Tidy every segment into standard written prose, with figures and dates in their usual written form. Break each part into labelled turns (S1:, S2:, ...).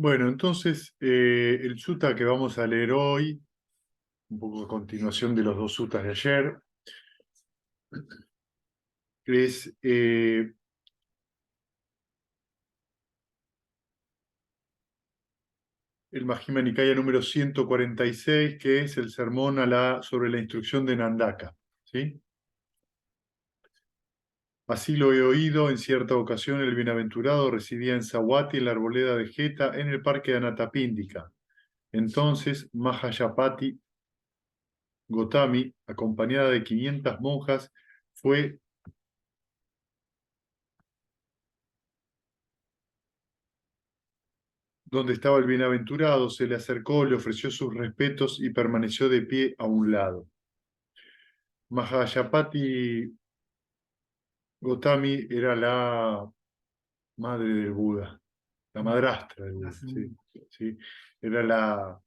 S1: Bueno, entonces el sutta que vamos a leer hoy, un poco a continuación de los dos suttas de ayer, es el Majjhima Nikaya número 146, que es el sermón sobre la instrucción de Nandaka. ¿Sí? Así lo he oído, en cierta ocasión el bienaventurado residía en Savatthi, en la arboleda de Jeta, en el parque de Anathapindika. Entonces Mahayapati Gotami, acompañada de 500 monjas, fue donde estaba el bienaventurado, se le acercó, le ofreció sus respetos y permaneció de pie a un lado. Mahayapati Gotami era la madre del Buda, la madrastra del Buda, sí, sí. Era la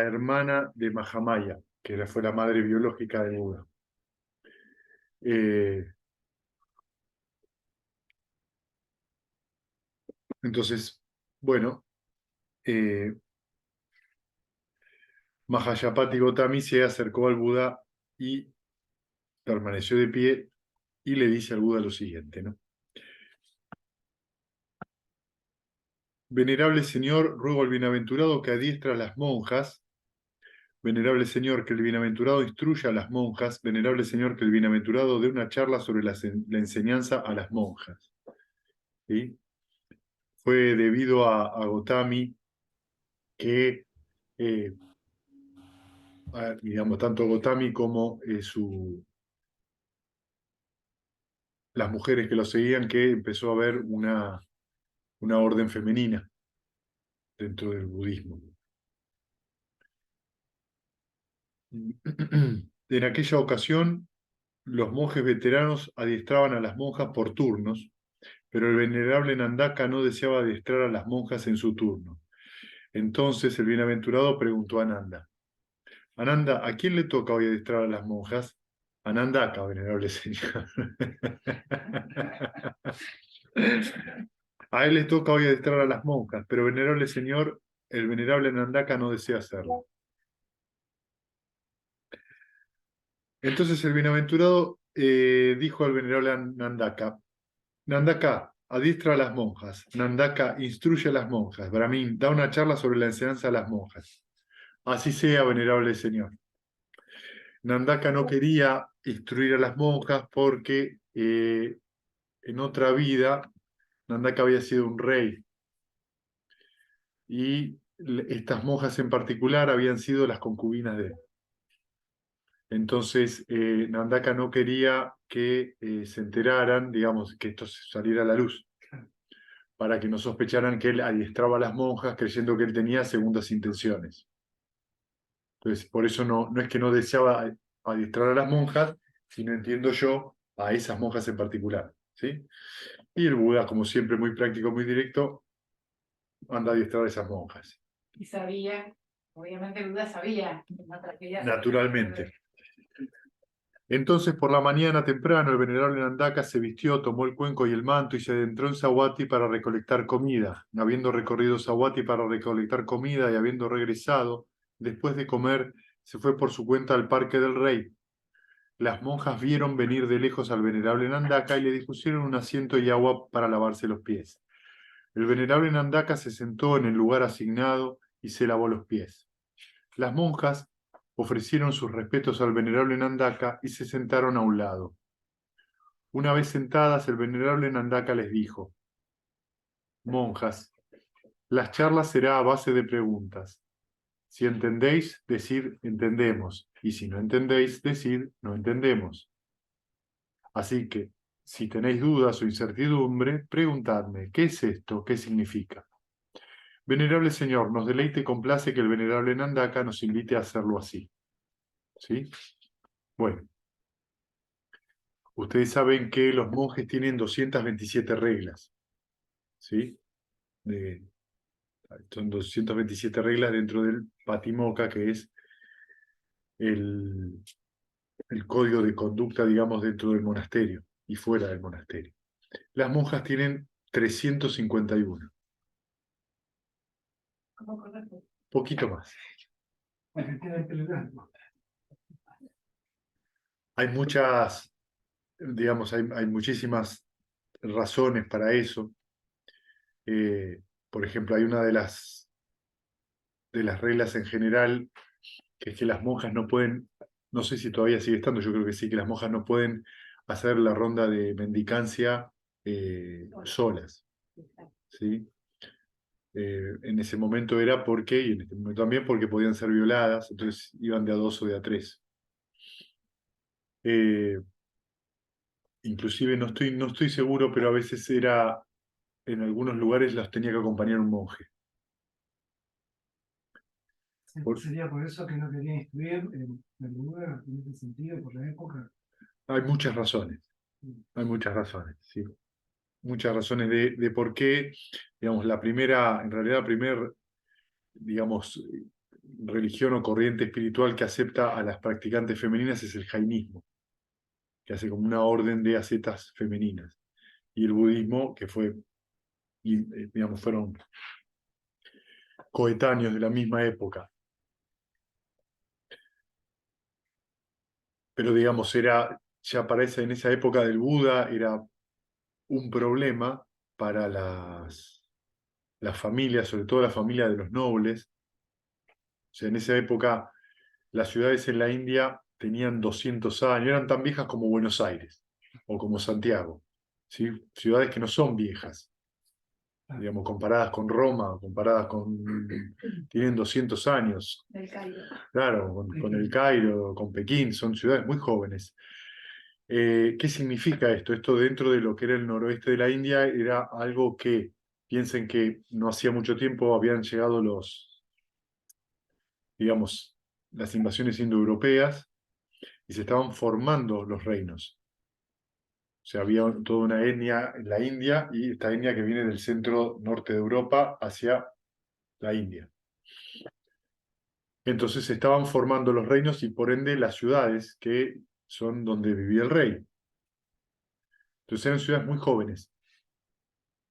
S1: hermana de Mahamaya, que fue la madre biológica del Buda. Eh, entonces, bueno, eh, Mahayapati Gotami se acercó al Buda y permaneció de pie y le dice al Buda lo siguiente, ¿no? Venerable Señor, ruego al bienaventurado que adiestra a las monjas. Venerable Señor, que el bienaventurado instruya a las monjas. Venerable Señor, que el bienaventurado dé una charla sobre la enseñanza a las monjas. ¿Sí? Fue debido a Gotami que, eh, digamos, tanto Gotami como las mujeres que lo seguían, que empezó a haber una orden femenina dentro del budismo. En aquella ocasión, los monjes veteranos adiestraban a las monjas por turnos, pero el venerable Nandaka no deseaba adiestrar a las monjas en su turno. Entonces el bienaventurado preguntó a Nanda: Ananda, ¿a quién le toca hoy adiestrar a las monjas? A Nandaka, venerable señor. A él le toca hoy adiestrar a las monjas, pero venerable señor, el venerable Nandaka no desea hacerlo. Entonces el bienaventurado dijo al venerable Nandaka: Nandaka, adiestra a las monjas. Nandaka, instruye a las monjas. Brahmin, da una charla sobre la enseñanza a las monjas. Así sea, venerable señor. Nandaka no quería instruir a las monjas porque en otra vida Nandaka había sido un rey y estas monjas en particular habían sido las concubinas de él. Entonces, Nandaka no quería que se enteraran, digamos, que esto saliera a la luz, para que no sospecharan que él adiestraba a las monjas creyendo que él tenía segundas intenciones. Entonces, por eso no es que no deseaba adiestrar a las monjas, sino entiendo yo a esas monjas en particular. ¿Sí? Y el Buda, como siempre, muy práctico, muy directo, anda a adiestrar a esas monjas.
S2: Y sabía, obviamente el Buda sabía.
S1: Naturalmente. Entonces, por la mañana temprano, el venerable Nandaka se vistió, tomó el cuenco y el manto y se adentró en Savatthi para recolectar comida. Habiendo recorrido Savatthi para recolectar comida y habiendo regresado, después de comer, se fue por su cuenta al parque del rey. Las monjas vieron venir de lejos al venerable Nandaka y le dispusieron un asiento y agua para lavarse los pies. El venerable Nandaka se sentó en el lugar asignado y se lavó los pies. Las monjas ofrecieron sus respetos al venerable Nandaka y se sentaron a un lado. Una vez sentadas, el venerable Nandaka les dijo: Monjas, las charlas será a base de preguntas. Si entendéis, decir entendemos, y si no entendéis, decir no entendemos. Así que, si tenéis dudas o incertidumbre, preguntadme: ¿qué es esto? ¿Qué significa? Venerable Señor, nos deleite y complace que el venerable Nandaka nos invite a hacerlo así. ¿Sí? Bueno, ustedes saben que los monjes tienen 227 reglas. ¿Sí? Son 227 reglas dentro del Patimokkha, que es el, el código de conducta, digamos, dentro del monasterio y fuera del monasterio. Las monjas tienen 351.
S2: ¿Cómo correcto?
S1: Poquito más.
S3: Porque tiene el pelo blanco.
S1: Hay muchas, digamos, hay muchísimas razones para eso. Por ejemplo, hay una de las reglas en general, que es que las monjas no pueden, no sé si todavía sigue estando, yo creo que sí, que las monjas no pueden hacer la ronda de mendicancia solas, ¿sí? En ese momento era porque, y en este momento también porque podían ser violadas, entonces iban de a dos o de a tres. Inclusive no estoy seguro, pero a veces era, en algunos lugares las tenía que acompañar un monje.
S3: Sería por eso que no querían instruir en lugar en ese sentido, por la época.
S1: Hay muchas razones, hay muchas razones, sí. Muchas razones de por qué, digamos, en realidad la primera, digamos, religión o corriente espiritual que acepta a las practicantes femeninas es el jainismo, que hace como una orden de ascetas femeninas. Y el budismo, que fue, digamos, fueron coetáneos de la misma época. Pero, digamos, ya en esa época del Buda, era un problema para las familias, sobre todo la familia de los nobles. O sea, en esa época las ciudades en la India tenían 200 años, eran tan viejas como Buenos Aires o como Santiago, ¿sí? Ciudades que no son viejas, digamos, comparadas con Roma, tienen 200 años,
S2: Del Cairo.
S1: claro, con el Cairo, con Pekín, son ciudades muy jóvenes. ¿Qué significa esto? Esto dentro de lo que era el noroeste de la India era algo que, piensen que no hacía mucho tiempo habían llegado digamos, las invasiones indoeuropeas y se estaban formando los reinos. O sea, había toda una etnia en la India y esta etnia que viene del centro norte de Europa hacia la India. Entonces se estaban formando los reinos y por ende las ciudades que son donde vivía el rey. Entonces eran ciudades muy jóvenes.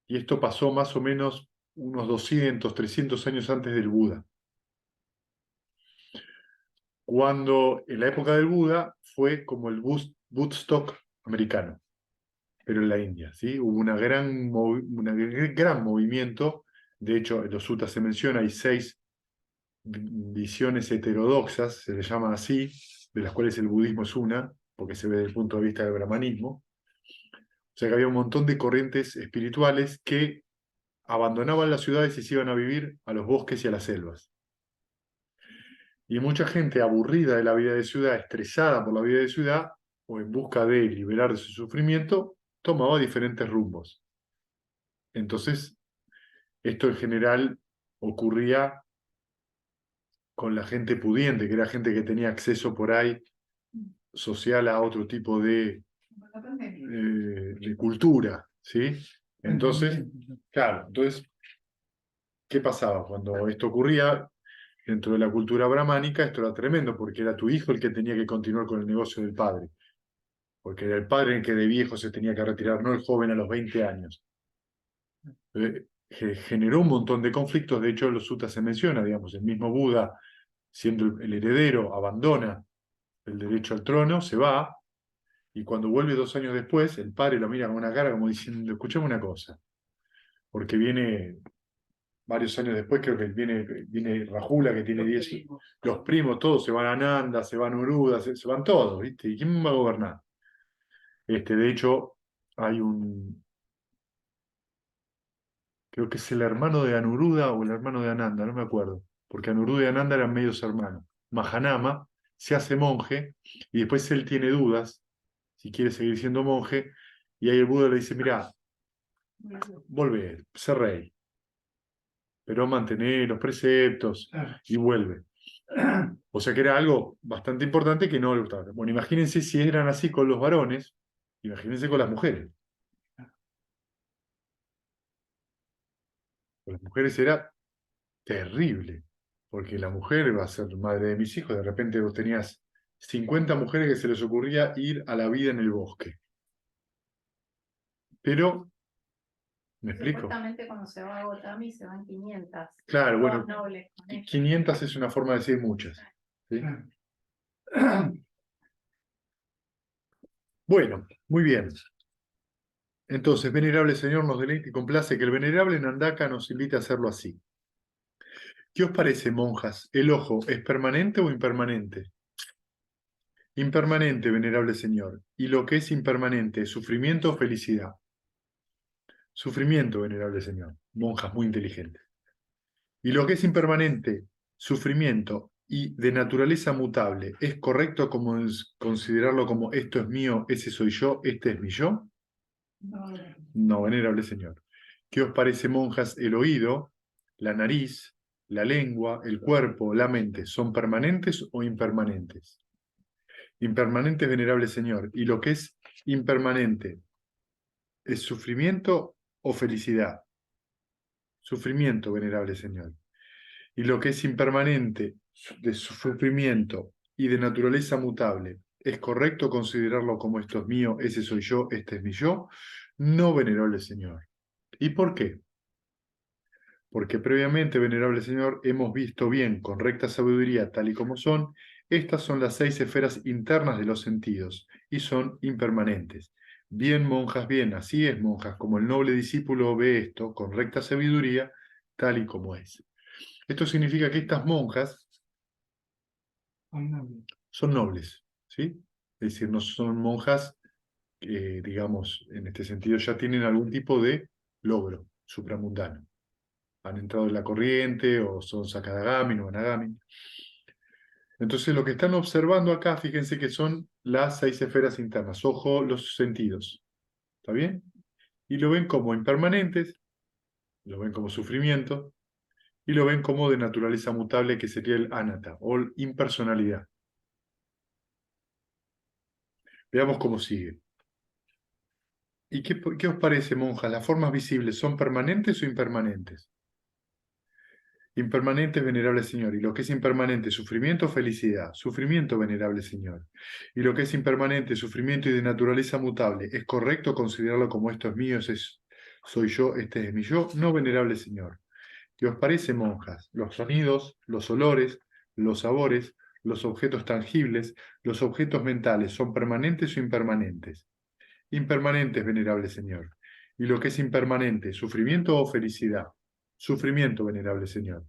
S1: Y esto pasó más o menos unos 200, 300 años antes del Buda. Cuando en la época del Buda fue como el Woodstock americano, pero en la India, ¿sí? Hubo un gran movimiento. De hecho, en los sutras se menciona, hay 6 visiones heterodoxas, se le llaman así, de las cuales el budismo es una, porque se ve desde el punto de vista del brahmanismo. O sea que había un montón de corrientes espirituales que abandonaban las ciudades y se iban a vivir a los bosques y a las selvas. Y mucha gente aburrida de la vida de ciudad, estresada por la vida de ciudad, o en busca de liberar de su sufrimiento, tomaba diferentes rumbos. Entonces, esto en general ocurría con la gente pudiente, que era gente que tenía acceso por ahí social a otro tipo de cultura, ¿sí? Entonces, claro, entonces, ¿qué pasaba? Cuando esto ocurría dentro de la cultura brahmánica, esto era tremendo, porque era tu hijo el que tenía que continuar con el negocio del padre, porque era el padre el que de viejo se tenía que retirar, no el joven a los 20 años. Generó un montón de conflictos, de hecho en los sutras se menciona, digamos, el mismo Buda, siendo el heredero, abandona el derecho al trono, se va, y cuando vuelve 2 años después, el padre lo mira con una cara como diciendo, escuchame una cosa, porque viene varios años después, creo que viene Rajula, que tiene 10, los primos, todos se van a Nanda, se van a Uruda, se van todos, ¿viste? ¿Y quién va a gobernar? De hecho, hay creo que es el hermano de Anuruddha o el hermano de Ananda, no me acuerdo, porque Anuruddha y Ananda eran medios hermanos. Mahanama se hace monje y después él tiene dudas si quiere seguir siendo monje, y ahí el Buda le dice, mirá, volvé, sé rey, pero mantener los preceptos y vuelve. O sea que era algo bastante importante que no le gustaba. Bueno, imagínense si eran así con los varones, imagínense con las mujeres. Con las mujeres era terrible, porque la mujer va a ser madre de mis hijos, de repente vos tenías 50 mujeres que se les ocurría ir a la vida en el bosque. Pero ¿Me explico?
S2: Supuestamente cuando se va a Gotami se van 500.
S1: Claro,
S2: Todos
S1: bueno,
S2: nobles con esto.
S1: 500 es una forma de decir muchas. ¿Sí? Bueno, muy bien. Entonces, venerable Señor, nos deleita y complace que el venerable Nandaka nos invite a hacerlo así. ¿Qué os parece, monjas? ¿El ojo es permanente o impermanente? Impermanente, venerable Señor. ¿Y lo que es impermanente? ¿Sufrimiento o felicidad? Sufrimiento, venerable Señor. Monjas muy inteligentes. ¿Y lo que es impermanente? Sufrimiento y de naturaleza mutable. ¿Es correcto considerarlo como esto es mío, ese soy yo, este es mi yo?
S2: No,
S1: No, venerable Señor. ¿Qué os parece, monjas? El oído, la nariz, la lengua, el cuerpo, la mente, ¿son permanentes o impermanentes? Impermanentes, venerable Señor. ¿Y lo que es impermanente? ¿Es sufrimiento o felicidad? Sufrimiento, venerable Señor. ¿Y lo que es impermanente, de sufrimiento y de naturaleza mutable, es correcto considerarlo como esto es mío, ese soy yo, este es mi yo? No, venerable Señor. ¿Y por qué? Porque previamente, venerable Señor, hemos visto bien, con recta sabiduría, tal y como son, estas son las 6 esferas internas de los sentidos, y son impermanentes. Bien, monjas, bien, así es, monjas, como el noble discípulo ve esto, con recta sabiduría, tal y como es. Esto significa que estas monjas son nobles, ¿sí? Es decir, no son monjas que, digamos, en este sentido ya tienen algún tipo de logro supramundano. Han entrado en la corriente o son Sakadagami o Anagami. Entonces lo que están observando acá, fíjense que son las 6 esferas internas, ojo, los sentidos. ¿Está bien? Y lo ven como impermanentes, lo ven como sufrimiento, y lo ven como de naturaleza mutable, que sería el anatta, o impersonalidad. Veamos cómo sigue. ¿Y qué os parece, monjas? ¿Las formas visibles son permanentes o impermanentes? Impermanente, venerable Señor. ¿Y lo que es impermanente? Sufrimiento o felicidad. Sufrimiento, venerable Señor. ¿Y lo que es impermanente? Sufrimiento y de naturaleza mutable. ¿Es correcto considerarlo como esto es mío, soy yo, este es mi yo? No, venerable Señor. ¿Qué os parece, monjas? Los sonidos, los olores, los sabores, los objetos tangibles, los objetos mentales, ¿son permanentes o impermanentes? Impermanentes, venerable Señor. ¿Y lo que es impermanente? ¿Sufrimiento o felicidad? Sufrimiento, venerable Señor.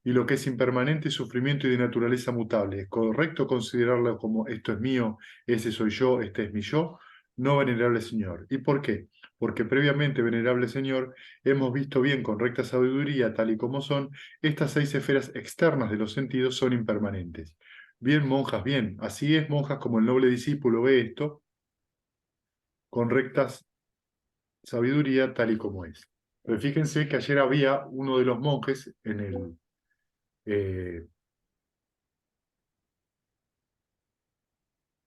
S1: ¿Y lo que es impermanente? Sufrimiento y de naturaleza mutable. ¿Es correcto considerarlo como esto es mío, ese soy yo, este es mi yo? No, venerable Señor. ¿Y por qué? Porque previamente, venerable Señor, hemos visto bien con recta sabiduría, tal y como son, estas 6 esferas externas de los sentidos son impermanentes. Bien, monjas, bien. Así es, monjas, como el noble discípulo ve esto, con rectas sabiduría tal y como es. Pero fíjense que ayer había uno de los monjes eh,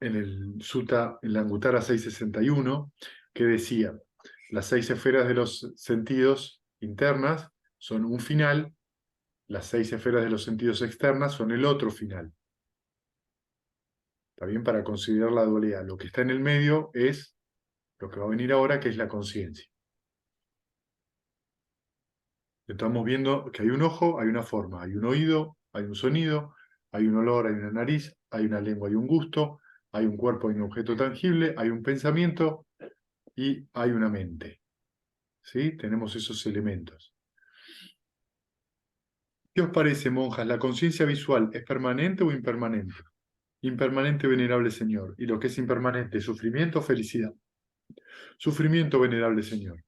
S1: en el Sutta, en la Anguttara 661, que decía, las 6 esferas de los sentidos internas son un final, las 6 esferas de los sentidos externas son el otro final. Está bien, para considerar la dualidad. Lo que está en el medio es lo que va a venir ahora, que es la conciencia. Estamos viendo que hay un ojo, hay una forma, hay un oído, hay un sonido, hay un olor, hay una nariz, hay una lengua, hay un gusto, hay un cuerpo, hay un objeto tangible, hay un pensamiento y hay una mente. ¿Sí? Tenemos esos elementos. ¿Qué os parece, monjas? ¿La conciencia visual es permanente o impermanente? Impermanente, venerable Señor. ¿Y lo que es impermanente? ¿Sufrimiento o felicidad? Sufrimiento, venerable Señor.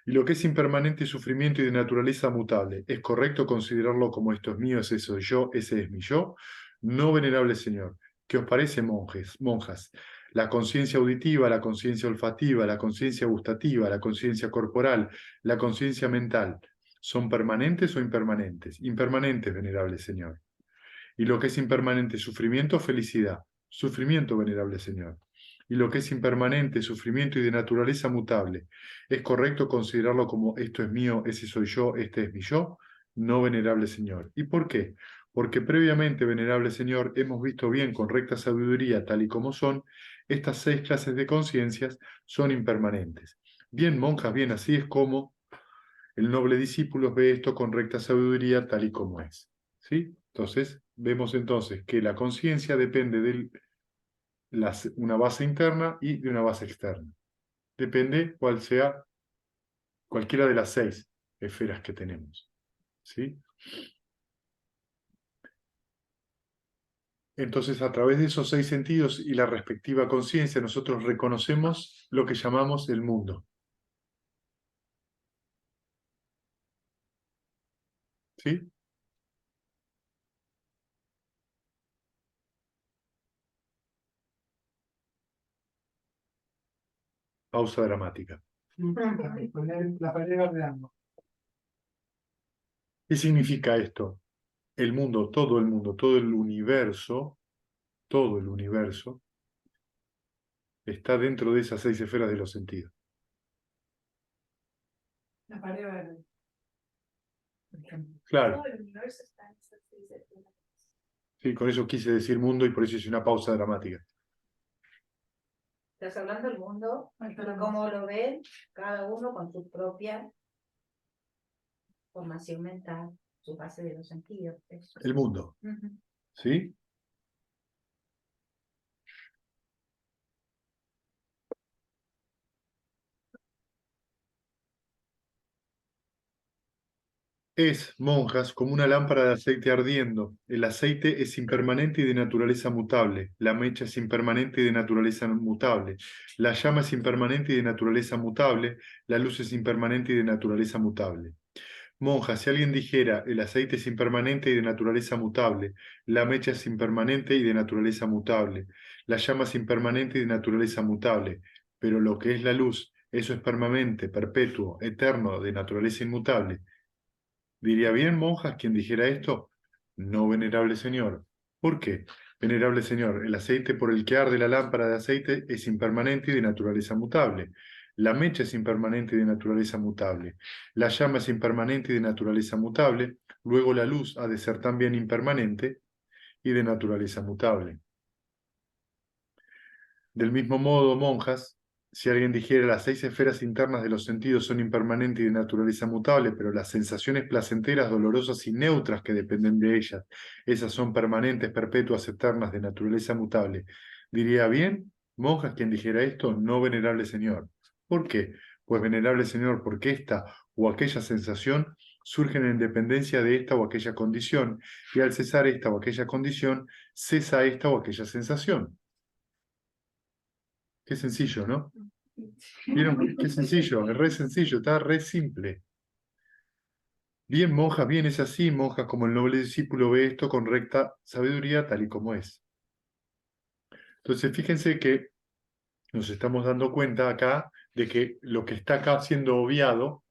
S1: ¿Y lo que es impermanente, sufrimiento y de naturaleza mutable? ¿Es correcto considerarlo como esto es mío, ese soy yo, ese es mi yo? No, venerable Señor. ¿Qué os parece, monjas? La conciencia auditiva, la conciencia olfativa, la conciencia gustativa, la conciencia corporal, la conciencia mental, ¿son permanentes o impermanentes? Impermanentes, venerable Señor. ¿Y lo que es impermanente, sufrimiento o felicidad? Sufrimiento, venerable Señor. ¿Y lo que es impermanente, sufrimiento y de naturaleza mutable? ¿Es correcto considerarlo como esto es mío, ese soy yo, este es mi yo? No, venerable Señor. ¿Y por qué? Porque previamente, venerable Señor, hemos visto bien con recta sabiduría, tal y como son, estas 6 clases de conciencias son impermanentes. Bien, monjas, bien, así es como El noble discípulo ve esto con recta sabiduría tal y como es. ¿Sí? Entonces, vemos entonces que la conciencia depende de una base interna y de una base externa. Depende cuál sea cualquiera de las 6 esferas que tenemos. ¿Sí? Entonces, a través de esos 6 sentidos y la respectiva conciencia, nosotros reconocemos lo que llamamos el mundo. ¿Sí? Pausa dramática.
S3: La pareja de ambos.
S1: ¿Qué significa esto? El mundo, todo el universo, está dentro de esas 6 esferas de los sentidos.
S3: La pareja de por ejemplo.
S1: Claro,
S2: Todo el universo está en esas 6 esferas.
S1: sí, con eso quise decir mundo y por eso hice una pausa dramática.
S2: Estás hablando del mundo, cómo lo ven cada uno con su propia formación mental, su base de los sentidos. Eso.
S1: El mundo,
S2: Ujú.
S1: ¿sí? Es, monjas, como una lámpara de aceite ardiendo. El aceite es impermanente y de naturaleza mutable. La mecha es impermanente y de naturaleza mutable. La llama es impermanente y de naturaleza mutable. La luz es impermanente y de naturaleza mutable. Monja, si alguien dijera, el aceite es impermanente y de naturaleza mutable, la mecha es impermanente y de naturaleza mutable, la llama es impermanente y de naturaleza mutable, pero lo que es la luz, eso es permanente, perpetuo, eterno, de naturaleza inmutable. ¿Diría bien, monjas, quien dijera esto? No, venerable señor. ¿Por qué? Venerable señor, el aceite por el que arde la lámpara de aceite es impermanente y de naturaleza mutable. La mecha es impermanente y de naturaleza mutable. La llama es impermanente y de naturaleza mutable. Luego la luz ha de ser también impermanente y de naturaleza mutable. Del mismo modo, monjas, si alguien dijera las 6 esferas internas de los sentidos son impermanentes y de naturaleza mutable, pero las sensaciones placenteras, dolorosas y neutras que dependen de ellas, esas son permanentes, perpetuas, eternas, de naturaleza mutable. ¿Diría bien, monjas, quien dijera esto? No, venerable señor. ¿Por qué? Pues, venerable señor, porque esta o aquella sensación surgen en dependencia de esta o aquella condición, y al cesar esta o aquella condición, cesa esta o aquella sensación. Qué sencillo, ¿no? ¿Vieron? Qué sencillo, es re sencillo, está re simple. Bien, monjas, bien es así, monjas, como el noble discípulo ve esto con recta sabiduría tal y como es. Entonces, fíjense que nos estamos dando cuenta acá de que lo que está acá siendo obviado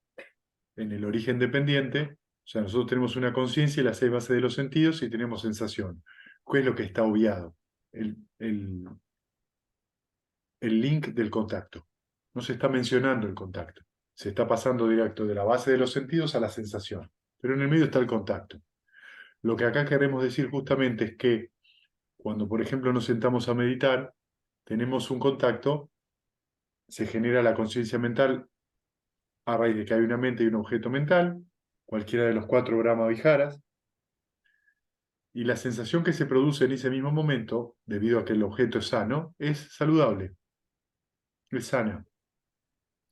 S1: en el origen dependiente, o sea, nosotros tenemos una conciencia y las 6 bases de los sentidos y tenemos sensación. ¿Qué es lo que está obviado? El link del contacto. No se está mencionando el contacto. Se está pasando directo de la base de los sentidos a la sensación. Pero en el medio está el contacto. Lo que acá queremos decir justamente es que cuando, por ejemplo, nos sentamos a meditar, tenemos un contacto, se genera la conciencia mental a raíz de que hay una mente y un objeto mental, cualquiera de los 4 Brahma Viharas, y la sensación que se produce en ese mismo momento, debido a que el objeto es sano, es saludable, es sana.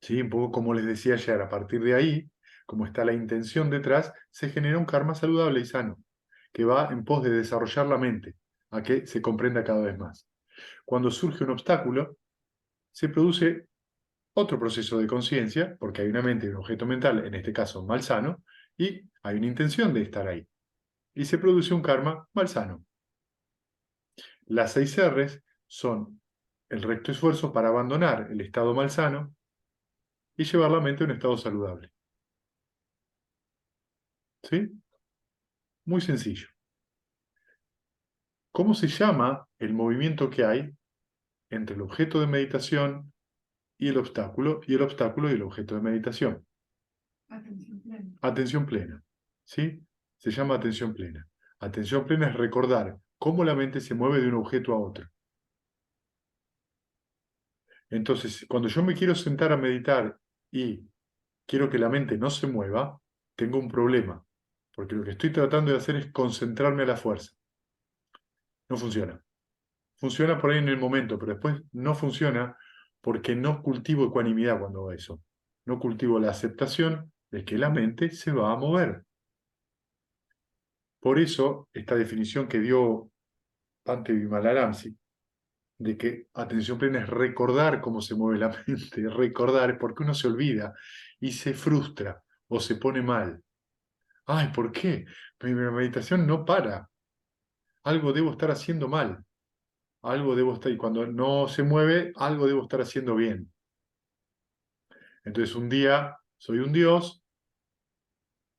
S1: ¿Sí? Un poco como les decía ayer, a partir de ahí, como está la intención detrás, se genera un karma saludable y sano, que va en pos de desarrollar la mente, a que se comprenda cada vez más. Cuando surge un obstáculo, se produce otro proceso de conciencia, porque hay una mente y un objeto mental, en este caso malsano, y hay una intención de estar ahí. Y se produce un karma malsano. Las 6 R's son el recto esfuerzo para abandonar el estado malsano y llevar la mente a un estado saludable. ¿Sí? Muy sencillo. ¿Cómo se llama el movimiento que hay entre el objeto de meditación y el obstáculo, y el obstáculo y el objeto de meditación?
S3: Atención plena.
S1: Atención plena. ¿Sí? Se llama atención plena. Atención plena es recordar cómo la mente se mueve de un objeto a otro. Entonces, cuando yo me quiero sentar a meditar y quiero que la mente no se mueva, tengo un problema. Porque lo que estoy tratando de hacer es concentrarme a la fuerza. No funciona. Funciona por ahí en el momento, pero después no funciona porque no cultivo ecuanimidad cuando hago eso. No cultivo la aceptación de que la mente se va a mover. Por eso, esta definición que dio Bhante Vimalaramsi, de que atención plena es recordar cómo se mueve la mente, recordar, es porque uno se olvida y se frustra o se pone mal. Ay, ¿por qué? Mi meditación no para. Algo debo estar haciendo mal. Algo debo estar, y cuando no se mueve, algo debo estar haciendo bien. Entonces un día soy un dios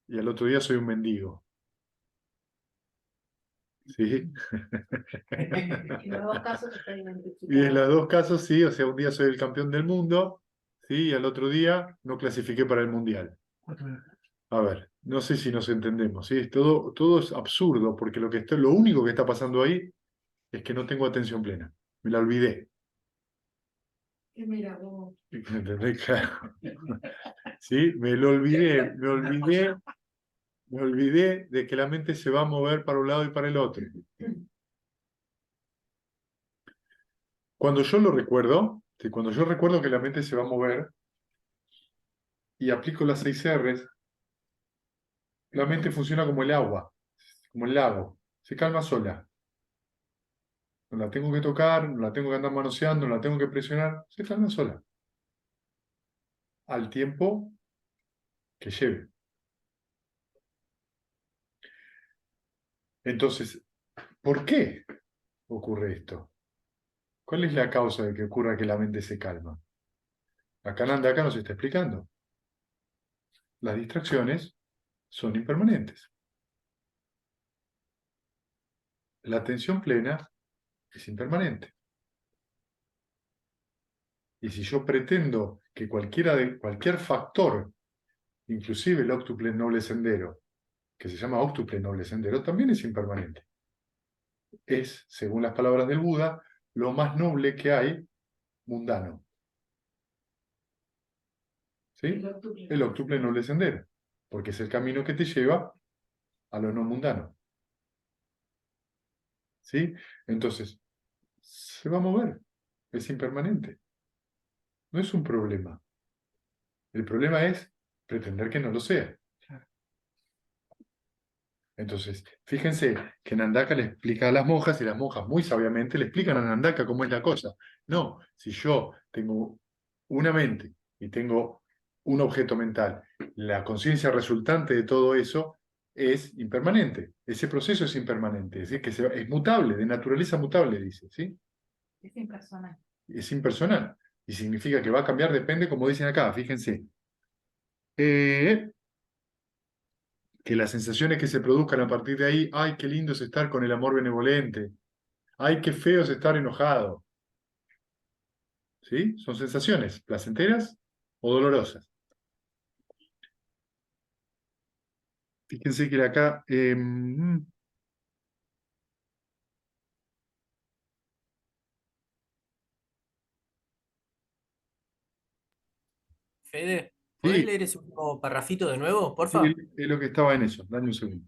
S1: y al otro día soy un mendigo. ¿Sí?
S2: En los dos casos está
S1: Y en los
S2: identificado.
S1: dos casos sí, o sea, un día soy el campeón del mundo, ¿sí? Y al otro día no clasifiqué para el mundial. A ver, no sé si nos entendemos, ¿sí? Todo es absurdo, porque lo único que está pasando ahí es que no tengo atención plena. Me la olvidé.
S2: Que mira, vos.
S1: ¿Me entendés? Claro. ¿Sí? Me olvidé de que la mente se va a mover para un lado y para el otro. Cuando yo lo recuerdo, ¿sí? Cuando yo recuerdo que la mente se va a mover y aplico las 6 R's, la mente funciona como el agua, como el lago. Se calma sola. No la tengo que tocar, no la tengo que andar manoseando, no la tengo que presionar. Se calma sola. Al tiempo que lleve. Entonces, ¿por qué ocurre esto? ¿Cuál es la causa de que ocurra que la mente se calma? Acá Nandaka nos está explicando. Las distracciones son impermanentes. La atención plena es impermanente. Y si yo pretendo que cualquier factor, inclusive el octuple noble sendero, que se llama octuple noble sendero, también es impermanente. Es, según las palabras del Buda, lo más noble que hay mundano. ¿Sí? El octuple noble sendero. Porque es el camino que te lleva a lo no mundano. ¿Sí? Entonces, se va a mover. Es impermanente. No es un problema. El problema es pretender que no lo sea. Entonces, fíjense que Nandaka le explica a las monjas y las monjas muy sabiamente le explican a Nandaka cómo es la cosa. No, si yo tengo una mente y tengo un objeto mental, la conciencia resultante de todo eso es impermanente. Ese proceso es impermanente, es decir, que es mutable, de naturaleza mutable, dice, ¿sí?
S2: Es impersonal.
S1: Es impersonal. Y significa que va a cambiar, depende, como dicen acá, fíjense. Que las sensaciones que se produzcan a partir de ahí, ay, qué lindo es estar con el amor benevolente, ay, qué feo es estar enojado. ¿Sí? Son sensaciones placenteras o dolorosas. Fíjense que acá,
S4: Fede, ¿podés
S1: sí,
S4: leer ese último parrafito de nuevo,
S1: sí,
S4: porfa?
S1: es lo que estaba en eso, dame un segundo.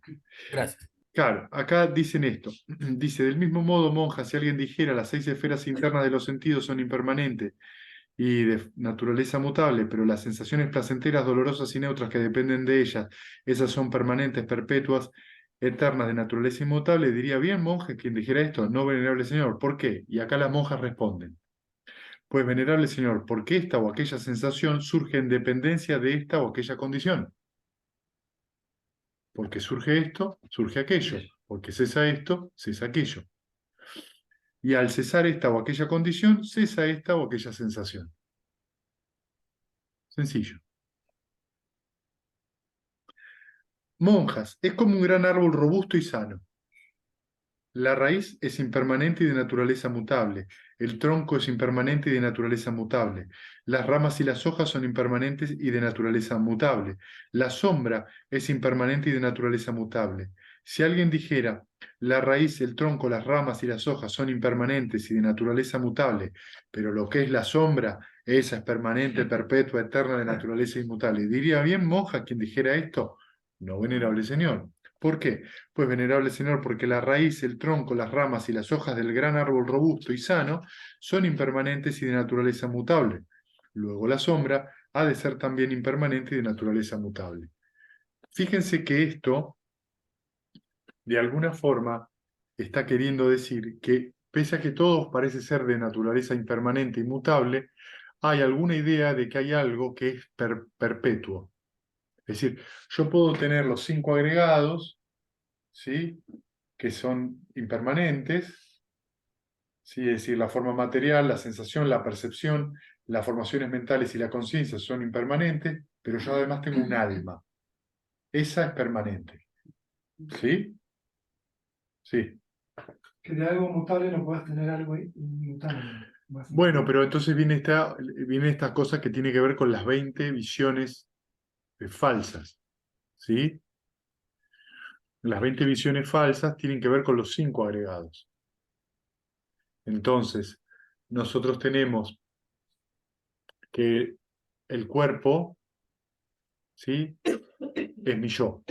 S4: Gracias.
S1: Claro, acá dicen esto. Dice, del mismo modo, monja, si alguien dijera las 6 esferas internas de los sentidos son impermanentes y de naturaleza mutable, pero las sensaciones placenteras, dolorosas y neutras que dependen de ellas, esas son permanentes, perpetuas, eternas, de naturaleza inmutable, diría, bien, monje, quien dijera esto, no, venerable señor, ¿por qué? Y acá las monjas responden, pues, venerable señor, porque esta o aquella sensación surge en dependencia de esta o aquella condición. Porque surge esto, surge aquello. Porque cesa esto, cesa aquello. Y al cesar esta o aquella condición, cesa esta o aquella sensación. Sencillo. Monjas, es como un gran árbol robusto y sano. La raíz es impermanente y de naturaleza mutable. El tronco es impermanente y de naturaleza mutable. Las ramas y las hojas son impermanentes y de naturaleza mutable. La sombra es impermanente y de naturaleza mutable. Si alguien dijera, la raíz, el tronco, las ramas y las hojas son impermanentes y de naturaleza mutable, pero lo que es la sombra, esa es permanente, perpetua, eterna, de naturaleza inmutable. ¿Diría bien monja quien dijera esto? No, venerable señor. ¿Por qué? Pues, venerable señor, porque la raíz, el tronco, las ramas y las hojas del gran árbol robusto y sano son impermanentes y de naturaleza mutable. Luego la sombra ha de ser también impermanente y de naturaleza mutable. Fíjense que esto, de alguna forma, está queriendo decir que, pese a que todos parece ser de naturaleza impermanente y mutable, hay alguna idea de que hay algo que es perpetuo. Es decir, yo puedo tener los 5 agregados, ¿sí?, que son impermanentes, ¿sí?, es decir, la forma material, la sensación, la percepción, las formaciones mentales y la conciencia son impermanentes, pero yo además tengo un alma. Esa es permanente. ¿Sí? Sí.
S3: Que de algo mutable no puedas tener algo inmutable.
S1: Bueno, pero entonces viene esta cosa que tiene que ver con las 20 visiones falsas. ¿Sí? Las 20 visiones falsas tienen que ver con los 5 agregados. Entonces, nosotros tenemos que el cuerpo, ¿sí?, es mi yo.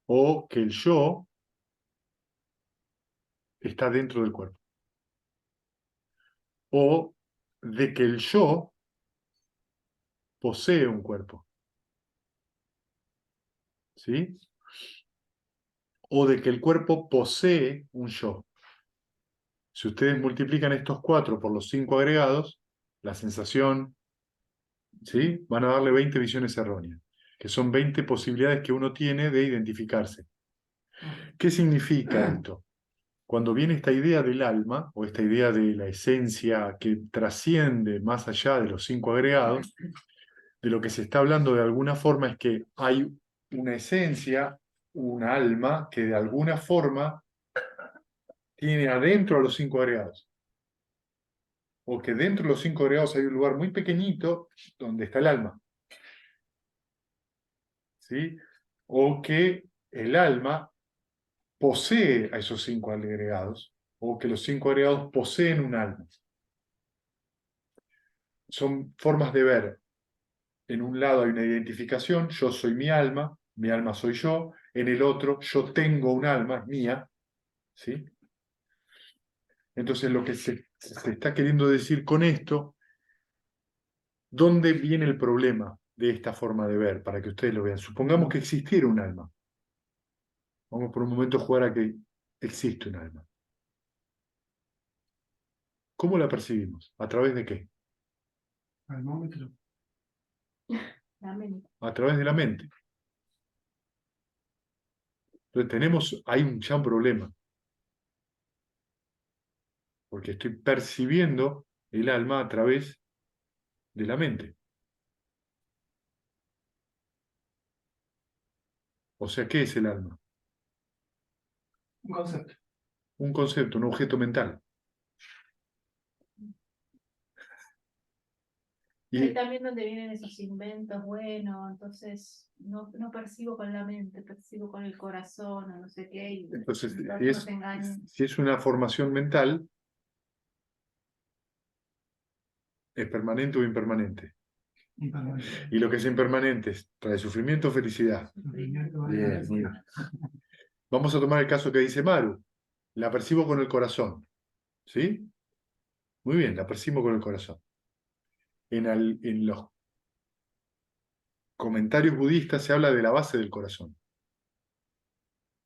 S1: O que el yo está dentro del cuerpo. O de que el yo posee un cuerpo. ¿Sí? O de que el cuerpo posee un yo. Si ustedes multiplican estos 4 por los 5 agregados, la sensación, ¿sí?, van a darle 20 visiones erróneas, que son 20 posibilidades que uno tiene de identificarse. ¿Qué significa esto? Cuando viene esta idea del alma, o esta idea de la esencia que trasciende más allá de los 5 agregados, de lo que se está hablando de alguna forma es que hay una esencia, un alma, que de alguna forma tiene adentro a los 5 agregados. O que dentro de los 5 agregados hay un lugar muy pequeñito donde está el alma. ¿Sí? O que el alma posee a esos 5 agregados, o que los 5 agregados poseen un alma. Son formas de ver. En un lado hay una identificación, yo soy mi alma soy yo. En el otro, yo tengo un alma, es mía. ¿Sí? Entonces, lo que se está queriendo decir con esto, ¿dónde viene el problema de esta forma de ver? Para que ustedes lo vean. Supongamos que existiera un alma. Vamos por un momento a jugar a que existe un alma. ¿Cómo la percibimos? ¿A través de qué?
S3: Almómetro.
S2: La mente.
S1: A través de la mente. Entonces hay ya un problema. Porque estoy percibiendo el alma a través de la mente. O sea, ¿qué es el alma?
S3: Un concepto.
S1: Un concepto, un objeto mental.
S2: Ahí
S1: Y
S2: también donde vienen esos inventos, bueno, entonces no percibo con la mente, percibo con el corazón o no sé qué, y
S1: entonces,
S2: nos engañan.
S1: si es una formación mental, ¿es permanente o impermanente?
S3: Impermanente.
S1: Y lo que es impermanente trae sufrimiento o felicidad.
S3: Sufrimiento,
S1: Bien, muy bien. Vamos a tomar el caso que dice Maru. La percibo con el corazón. ¿Sí? Muy bien, la percibo con el corazón. En los comentarios budistas se habla de la base del corazón.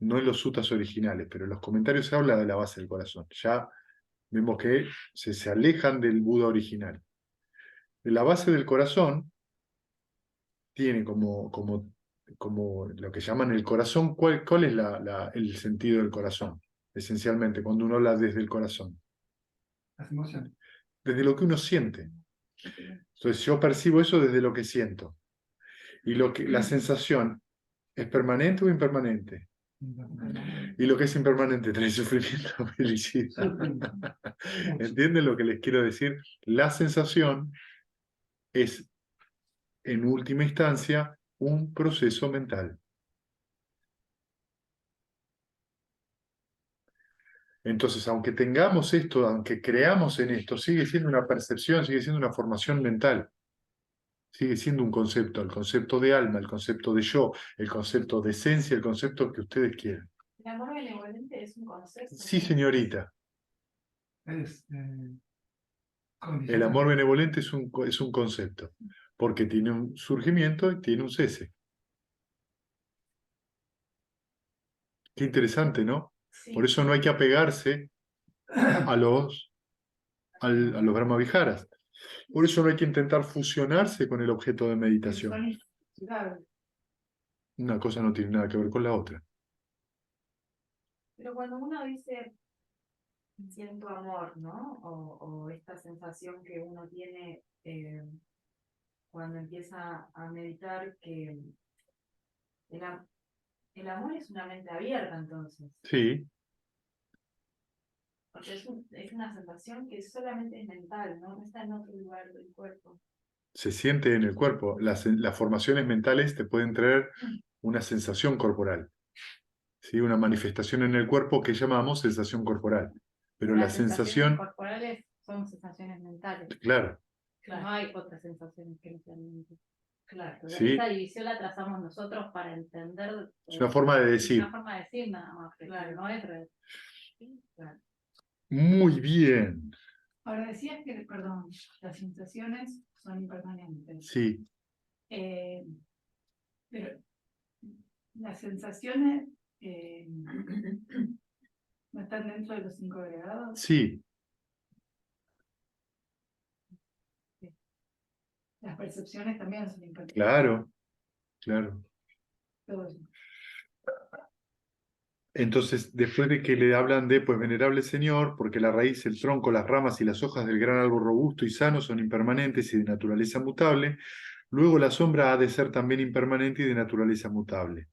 S1: No en los suttas originales, pero en los comentarios se habla de la base del corazón. Ya vemos que se alejan del Buda original. La base del corazón tiene como lo que llaman el corazón. ¿Cuál es el sentido del corazón? Esencialmente, cuando uno habla desde el corazón.
S3: Las emociones.
S1: Desde lo que uno siente. Entonces yo percibo eso desde lo que siento. Y la sensación es permanente o impermanente. Y lo que es impermanente trae sufrimiento o felicidad. ¿Entienden lo que les quiero decir? La sensación es, en última instancia, un proceso mental. Entonces, aunque tengamos esto, aunque creamos en esto, sigue siendo una percepción, sigue siendo una formación mental, sigue siendo un concepto, el concepto de alma, el concepto de yo, el concepto de esencia, el concepto que ustedes quieran.
S2: El amor benevolente es un concepto.
S1: Sí, señorita,
S3: Es
S1: el
S3: condicional.
S1: amor benevolente es un concepto, porque tiene un surgimiento y tiene un cese. Qué interesante, ¿no?
S2: Sí.
S1: Por eso no hay que apegarse a a los Brahmaviharas. Por eso no hay que intentar fusionarse con el objeto de meditación. Una cosa no tiene nada que ver con la otra.
S5: Pero cuando uno dice siento amor, ¿no? O esta sensación que uno tiene cuando empieza a meditar, que el, el amor es una mente abierta, entonces.
S1: Sí,
S5: Porque es una sensación que solamente es mental, ¿no? No está en otro lugar del cuerpo.
S1: se siente en el cuerpo. Las formaciones mentales te pueden traer una sensación corporal, ¿sí? Una manifestación en el cuerpo que llamamos sensación corporal. Pero la
S2: Las sensaciones
S1: sensación,
S2: corporales son sensaciones mentales.
S1: claro,
S2: No hay otras sensaciones que no sean mentales.
S5: Claro.
S1: sí,
S2: Esta división la trazamos nosotros para entender.
S1: es una forma de
S2: Es una
S1: decir.
S2: forma de decir nada más, pero
S5: Claro.
S2: no es real.
S5: Claro.
S1: Muy bien,
S6: Ahora decías que, perdón, las sensaciones son impermanentes,
S1: sí,
S6: pero las sensaciones no están dentro de los 5 agregados.
S1: sí,
S6: Las percepciones también son impermanentes.
S1: claro, claro.
S6: Todo eso.
S1: Entonces, después de que le hablan de, pues, venerable señor, porque la raíz, el tronco, las ramas y las hojas del gran árbol robusto y sano son impermanentes y de naturaleza mutable, luego la sombra ha de ser también impermanente y de naturaleza mutable.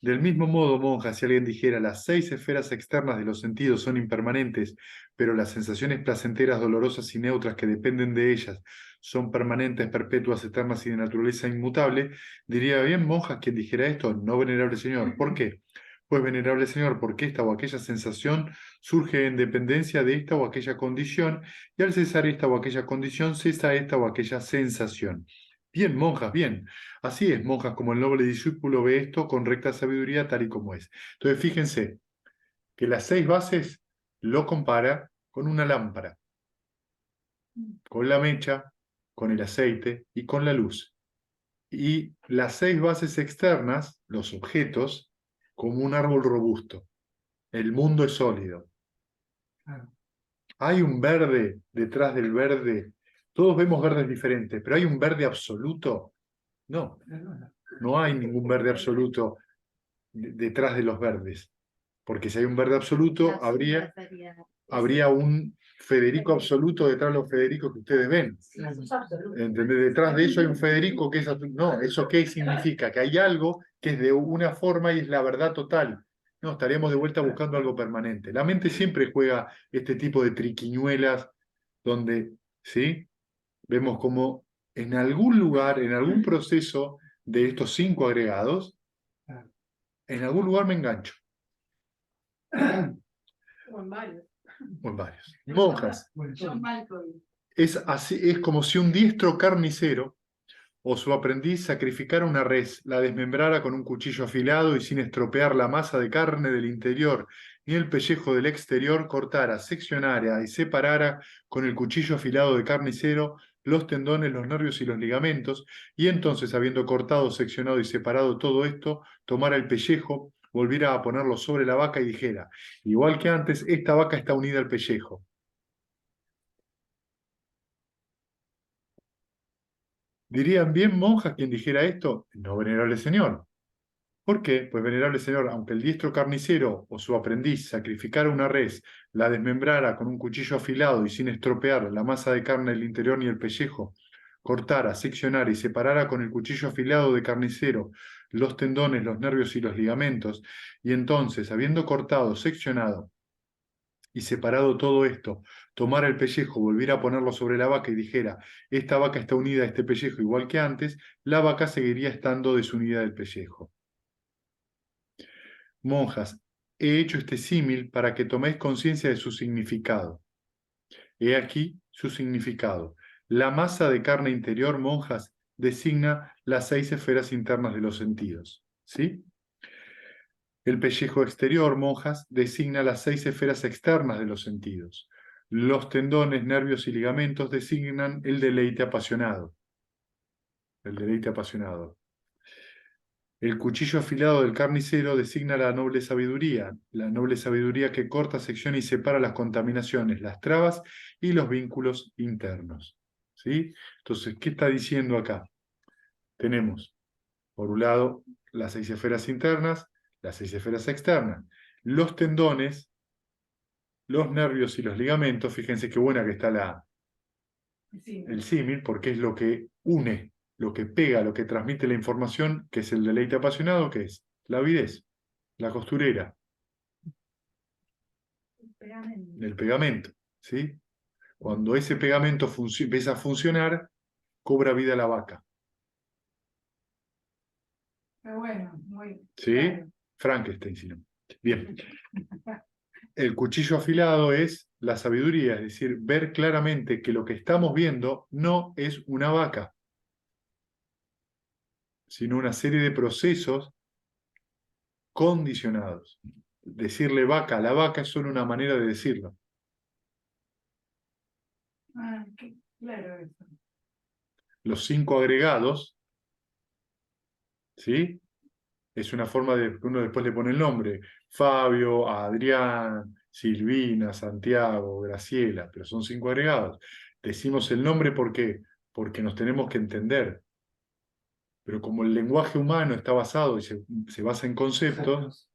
S1: Del mismo modo, monja, si alguien dijera las 6 esferas externas de los sentidos son impermanentes, pero las sensaciones placenteras, dolorosas y neutras que dependen de ellas son permanentes, perpetuas, eternas y de naturaleza inmutable, diría bien, monja, quien dijera esto, no venerable señor. ¿Por qué? Pues venerable señor, porque esta o aquella sensación surge en dependencia de esta o aquella condición, y al cesar esta o aquella condición, cesa esta o aquella sensación. Bien, monjas, bien. Así es, monjas, como el noble discípulo ve esto con recta sabiduría tal y como es. Entonces, fíjense que las 6 bases lo compara con una lámpara, con la mecha, con el aceite y con la luz. Y las 6 bases externas, los objetos, como un árbol robusto. El mundo es sólido.
S3: Claro.
S1: Hay un verde detrás del verde. Todos vemos verdes diferentes, pero ¿hay un verde absoluto? No, no hay ningún verde absoluto detrás de los verdes. Porque si hay un verde absoluto,
S2: La
S1: habría,
S2: sombra sería
S1: habría un Federico absoluto detrás de los Federicos que ustedes ven. ¿Entendés? Detrás de eso hay un Federico que es no, ¿eso qué significa? Que hay algo que es de una forma y es la verdad total. No, estaríamos de vuelta buscando algo permanente. La mente siempre juega este tipo de triquiñuelas donde, ¿sí? Vemos como en algún lugar, en algún proceso de estos 5 agregados, en algún lugar me engancho.
S2: o en varios.
S1: O en varios. Monjas.
S6: John Malkovich.
S1: Es así, es como si un diestro carnicero o su aprendiz sacrificara una res, la desmembrara con un cuchillo afilado y sin estropear la masa de carne del interior ni el pellejo del exterior, cortara, seccionara y separara con el cuchillo afilado de carnicero los tendones, los nervios y los ligamentos, y entonces, habiendo cortado, seccionado y separado todo esto, tomara el pellejo, volviera a ponerlo sobre la vaca y dijera, igual que antes, esta vaca está unida al pellejo. ¿Dirían bien monjas quien dijera esto? No, venerable señor. ¿Por qué? Pues, venerable señor, aunque el diestro carnicero o su aprendiz sacrificara una res, la desmembrara con un cuchillo afilado y sin estropear la masa de carne del interior ni el pellejo, cortara, seccionara y separara con el cuchillo afilado de carnicero los tendones, los nervios y los ligamentos, y entonces, habiendo cortado, seccionado y separado todo esto, tomara el pellejo, volviera a ponerlo sobre la vaca y dijera, esta vaca está unida a este pellejo igual que antes, la vaca seguiría estando desunida del pellejo. Monjas, he hecho este símil para que toméis conciencia de su significado. He aquí su significado. La masa de carne interior, monjas, designa las 6 esferas internas de los sentidos. ¿Sí? El pellejo exterior, monjas, designa las 6 esferas externas de los sentidos. Los tendones, nervios y ligamentos designan el deleite apasionado. El deleite apasionado. El cuchillo afilado del carnicero designa la noble sabiduría que corta, secciona y separa las contaminaciones, las trabas y los vínculos internos. ¿Sí? Entonces, ¿qué está diciendo acá? Tenemos, por un lado, las 6 esferas internas, las 6 esferas externas. Los tendones, los nervios y los ligamentos, fíjense qué buena que está
S6: Sí.
S1: el símil, porque es lo que une, lo que pega, lo que transmite la información, que es el deleite apasionado, que es la avidez, la costurera, el pegamento, ¿sí? Cuando ese pegamento empieza a funcionar, cobra vida la vaca,
S6: Pero bueno, muy
S1: ¿sí?
S6: claro.
S1: Frankenstein, si no. Bien. El cuchillo afilado es la sabiduría, es decir, ver claramente que lo que estamos viendo no es una vaca, sino una serie de procesos condicionados. Decirle vaca a la vaca es solo una manera de decirlo.
S6: Ah, claro eso.
S1: Los 5 agregados, ¿sí? Es una forma de que uno después le pone el nombre. Fabio, Adrián, Silvina, Santiago, Graciela, pero son 5 agregados. Decimos el nombre ¿por qué? Porque nos tenemos que entender. Pero como el lenguaje humano está basado y se basa en conceptos,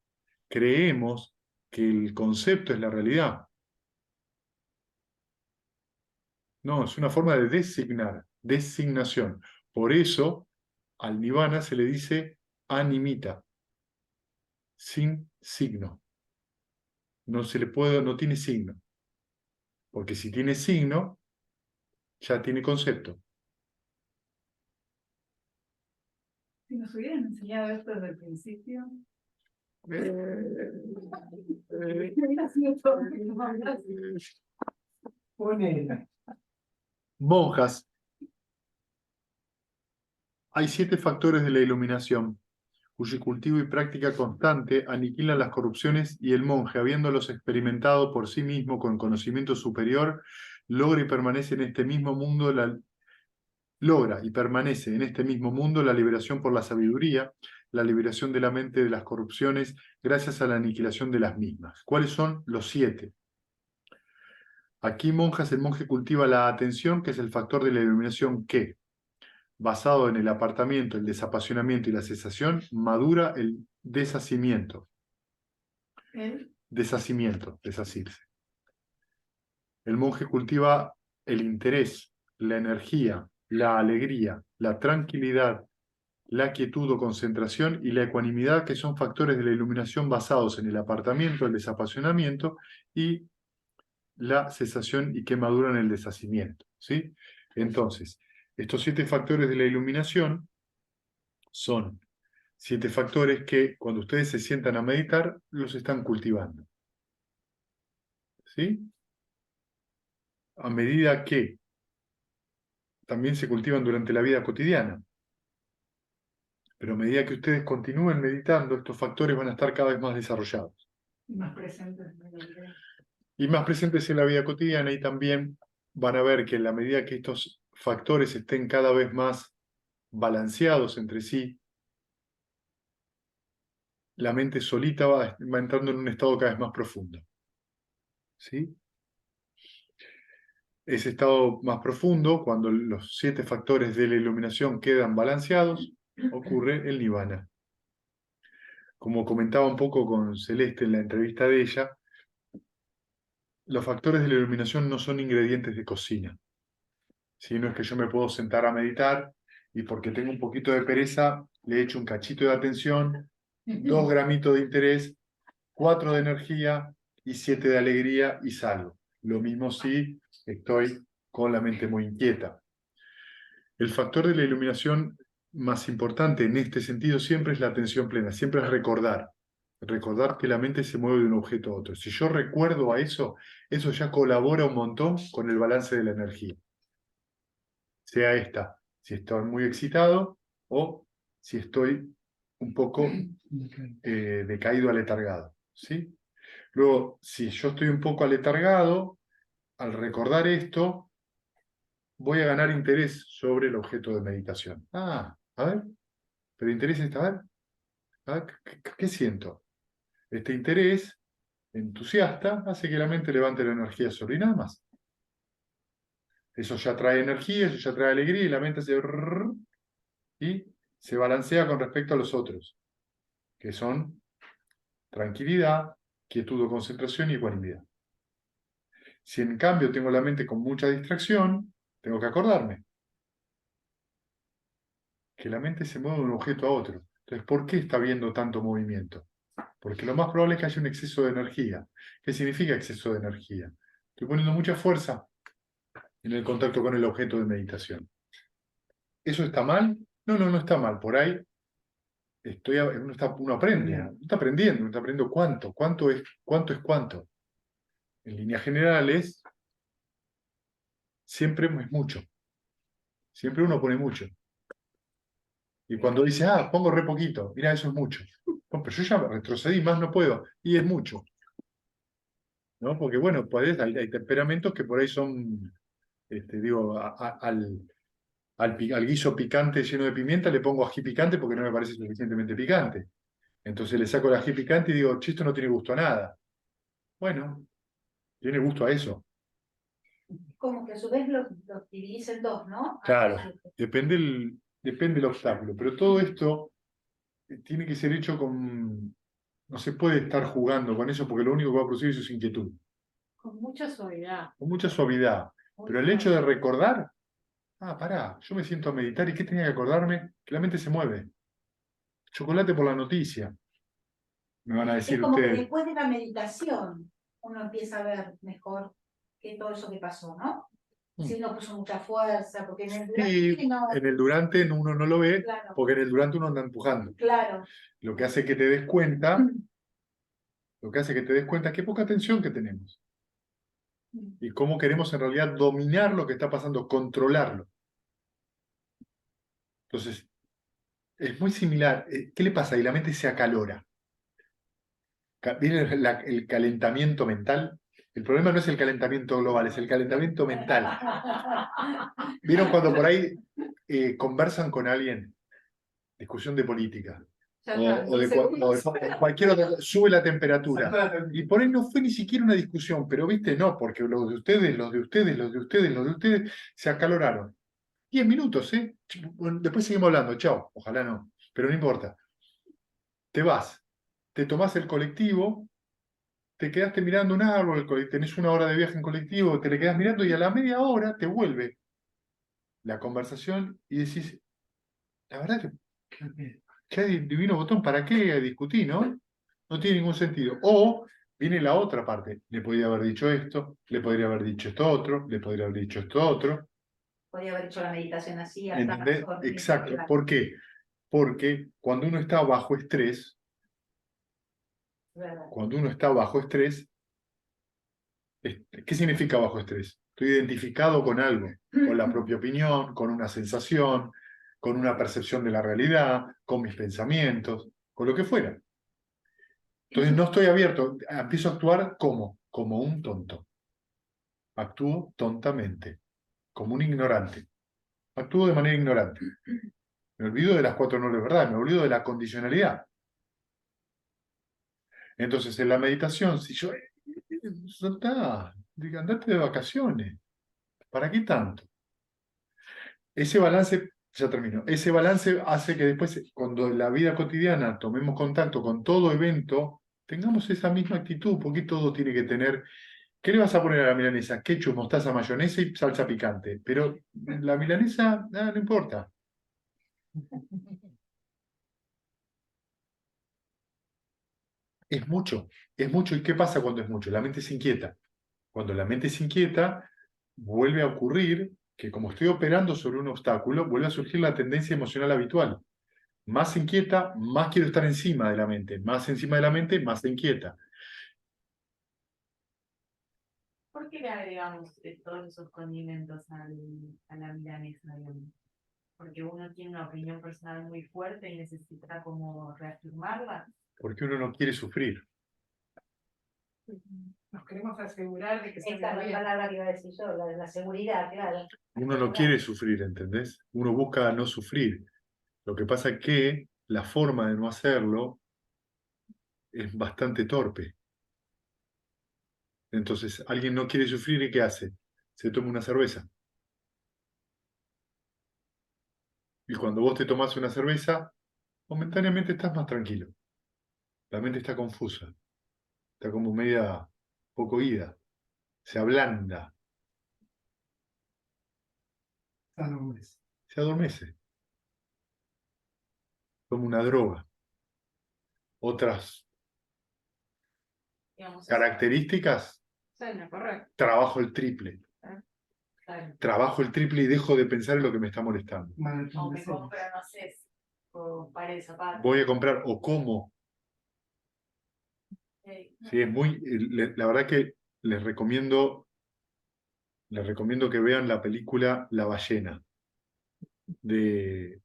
S1: creemos que el concepto es la realidad. No, es una forma de designar, designación. Por eso al nirvana se le dice animita, sin signo. No se le puede, no tiene signo. Porque si tiene signo, ya tiene concepto.
S6: Si nos hubieran enseñado esto desde el principio, hubiera sido todo mucho más fácil.
S3: Ponela.
S1: Monjas. Hay 7 factores de la iluminación, cuyo cultivo y práctica constante aniquilan las corrupciones y el monje, habiéndolos experimentado por sí mismo con conocimiento superior, logra y permanece en este mismo mundo la liberación por la sabiduría, la liberación de la mente de las corrupciones, gracias a la aniquilación de las mismas. ¿Cuáles son los 7? Aquí, monjas, el monje cultiva la atención, que es el factor de la iluminación que, basado en el apartamiento, el desapasionamiento y la cesación, madura el deshacimiento.
S6: Él,
S1: Deshacimiento, deshacirse. El monje cultiva el interés, la energía, la alegría, la tranquilidad, la quietud o concentración y la ecuanimidad, que son factores de la iluminación basados en el apartamiento, el desapasionamiento y la cesación y que maduran el deshacimiento. ¿Sí? Entonces, estos 7 factores de la iluminación son 7 factores que cuando ustedes se sientan a meditar, los están cultivando. ¿Sí? A medida que también se cultivan durante la vida cotidiana. Pero a medida que ustedes continúen meditando, estos factores van a estar cada vez más desarrollados.
S6: más presente en la vida.
S1: Y más presentes en la vida cotidiana, y también van a ver que en la medida que estos factores estén cada vez más balanceados entre sí, la mente solita va entrando en un estado cada vez más profundo. ¿Sí? Ese estado más profundo, cuando los 7 factores de la iluminación quedan balanceados, ocurre el nirvana. Como comentaba un poco con Celeste en la entrevista de ella, los factores de la iluminación no son ingredientes de cocina. ¿Sí? No es que yo me puedo sentar a meditar y porque tengo un poquito de pereza, le echo un cachito de atención, 2 gramitos de interés, 4 de energía y 7 de alegría y salgo. Lo mismo si estoy con la mente muy inquieta. El factor de la iluminación más importante en este sentido siempre es la atención plena, siempre es recordar. recordar que la mente se mueve de un objeto a otro. Si yo recuerdo a eso, eso ya colabora un montón con el balance de la energía. Sea esta, si estoy muy excitado o si estoy un poco decaído, aletargado, ¿sí? Luego, si yo estoy un poco aletargado, al recordar esto, voy a ganar interés sobre el objeto de meditación. Ah, a ver, pero interés está, a ver, ¿qué siento? Este interés entusiasta hace que la mente levante la energía sobre y nada más. Eso ya trae energía, eso ya trae alegría y la mente y se balancea con respecto a los otros, que son tranquilidad, quietud o concentración y ecuanimidad. Si en cambio tengo la mente con mucha distracción, tengo que acordarme que la mente se mueve de un objeto a otro. Entonces, ¿por qué está habiendo tanto movimiento? Porque lo más probable es que haya un exceso de energía. ¿Qué significa exceso de energía? Estoy poniendo mucha fuerza en el contacto con el objeto de meditación. ¿Eso está mal? No, no está mal. Por ahí uno aprende, uno está aprendiendo cuánto es cuánto. En líneas generales, siempre es mucho. Siempre uno pone mucho. Y cuando dice, pongo re poquito, mira, eso es mucho. No, pero yo ya retrocedí, más no puedo. Y es mucho. ¿No? Porque bueno, hay temperamentos que por ahí son, digo, al guiso picante lleno de pimienta le pongo ají picante porque no me parece suficientemente picante. Entonces le saco el ají picante y digo, che, esto no tiene gusto a nada. Bueno, tiene gusto a eso.
S6: Como que a su vez los dividís en dos, ¿no?
S1: Claro, depende el obstáculo. Pero todo esto tiene que ser hecho con... No se puede estar jugando con eso porque lo único que va a producir eso es inquietud.
S2: Con mucha suavidad.
S1: Con mucha suavidad. Pero el hecho de recordar, pará, yo me siento a meditar y ¿qué tenía que acordarme? Que la mente se mueve. Chocolate por la noticia, me van a decir
S6: Es como que
S1: ustedes.
S6: después de la meditación uno empieza a ver mejor que todo eso que pasó, ¿no? Si uno puso mucha fuerza, porque en el
S1: Y
S6: durante no,
S1: en el durante uno no lo ve,
S6: claro,
S1: porque en el durante uno anda empujando.
S6: claro.
S1: Lo que hace que te des cuenta, qué poca atención que tenemos. Y cómo queremos en realidad dominar lo que está pasando, controlarlo. Entonces, es muy similar. ¿Qué le pasa? Y la mente se acalora. ¿Viene el calentamiento mental? El problema no es el calentamiento global, es el calentamiento mental. ¿Vieron cuando por ahí conversan con alguien? Discusión de política. O de cualquier otra, sube la temperatura. Y por ahí no fue ni siquiera una discusión, pero viste, no, porque los de ustedes se acaloraron. 10 minutos, ¿eh? Bueno, después seguimos hablando, chao, ojalá no, pero no importa. Te vas, te tomás el colectivo, te quedaste mirando un árbol, tenés 1 hora de viaje en colectivo, te le quedás mirando y a la media hora te vuelve la conversación y decís, la verdad que divino botón, ¿para qué discutir, no? No tiene ningún sentido. O viene la otra parte, le podría haber dicho esto, le podría haber dicho esto otro, le podría haber dicho esto otro.
S6: Podría haber hecho la meditación así.
S1: ¿Entendés? Exacto. ¿Por qué? Porque cuando uno está bajo estrés, ¿qué significa bajo estrés? Estoy identificado con algo, con la propia opinión, con una sensación, con una percepción de la realidad, con mis pensamientos, con lo que fuera. Entonces no estoy abierto, empiezo a actuar como un tonto. Actúo tontamente, como un ignorante. Actúo de manera ignorante. Me olvido de las 4 no de verdad, me olvido de la condicionalidad. Entonces, en la meditación, si yo soltá, andate de vacaciones, ¿para qué tanto? Ese balance, ya termino, ese balance hace que después, cuando en la vida cotidiana tomemos contacto con todo evento, tengamos esa misma actitud, porque todo tiene que tener. ¿Qué le vas a poner a la milanesa? Ketchup, mostaza, mayonesa y salsa picante. Pero la milanesa, no importa. Es mucho. ¿Y qué pasa cuando es mucho? La mente se inquieta. Cuando la mente se inquieta, vuelve a ocurrir que como estoy operando sobre un obstáculo, vuelve a surgir la tendencia emocional habitual. Más se inquieta, más quiero estar encima de la mente. Más encima de la mente, más se inquieta.
S5: ¿Por qué le agregamos todos esos condimentos a la milanesa, digamos? Porque uno tiene una opinión personal muy fuerte y necesita como reafirmarla.
S1: Porque uno no quiere sufrir.
S3: Nos queremos asegurar de que
S6: Esta es
S3: salga
S6: la
S3: bien.
S6: palabra que iba a decir yo, la seguridad, claro.
S1: Uno no quiere sufrir, ¿entendés? Uno busca no sufrir. Lo que pasa es que la forma de no hacerlo es bastante torpe. Entonces, alguien no quiere sufrir y ¿qué hace? Se toma una cerveza. Y cuando vos te tomás una cerveza, momentáneamente estás más tranquilo. La mente está confusa. Está como media poco ida. Se ablanda.
S3: Salomés.
S1: Se adormece. Como una droga. Otras
S5: Digamos,
S1: características,
S2: Suena correcto.
S1: trabajo el triple.
S5: claro.
S1: Trabajo el triple y dejo de pensar en lo que me está molestando.
S3: Maratón
S5: O
S3: de
S5: me
S3: celos.
S5: compro, no sé, o pares de zapatos.
S1: Voy a comprar o como. Sí, es muy. La verdad que les recomiendo que vean la película La ballena de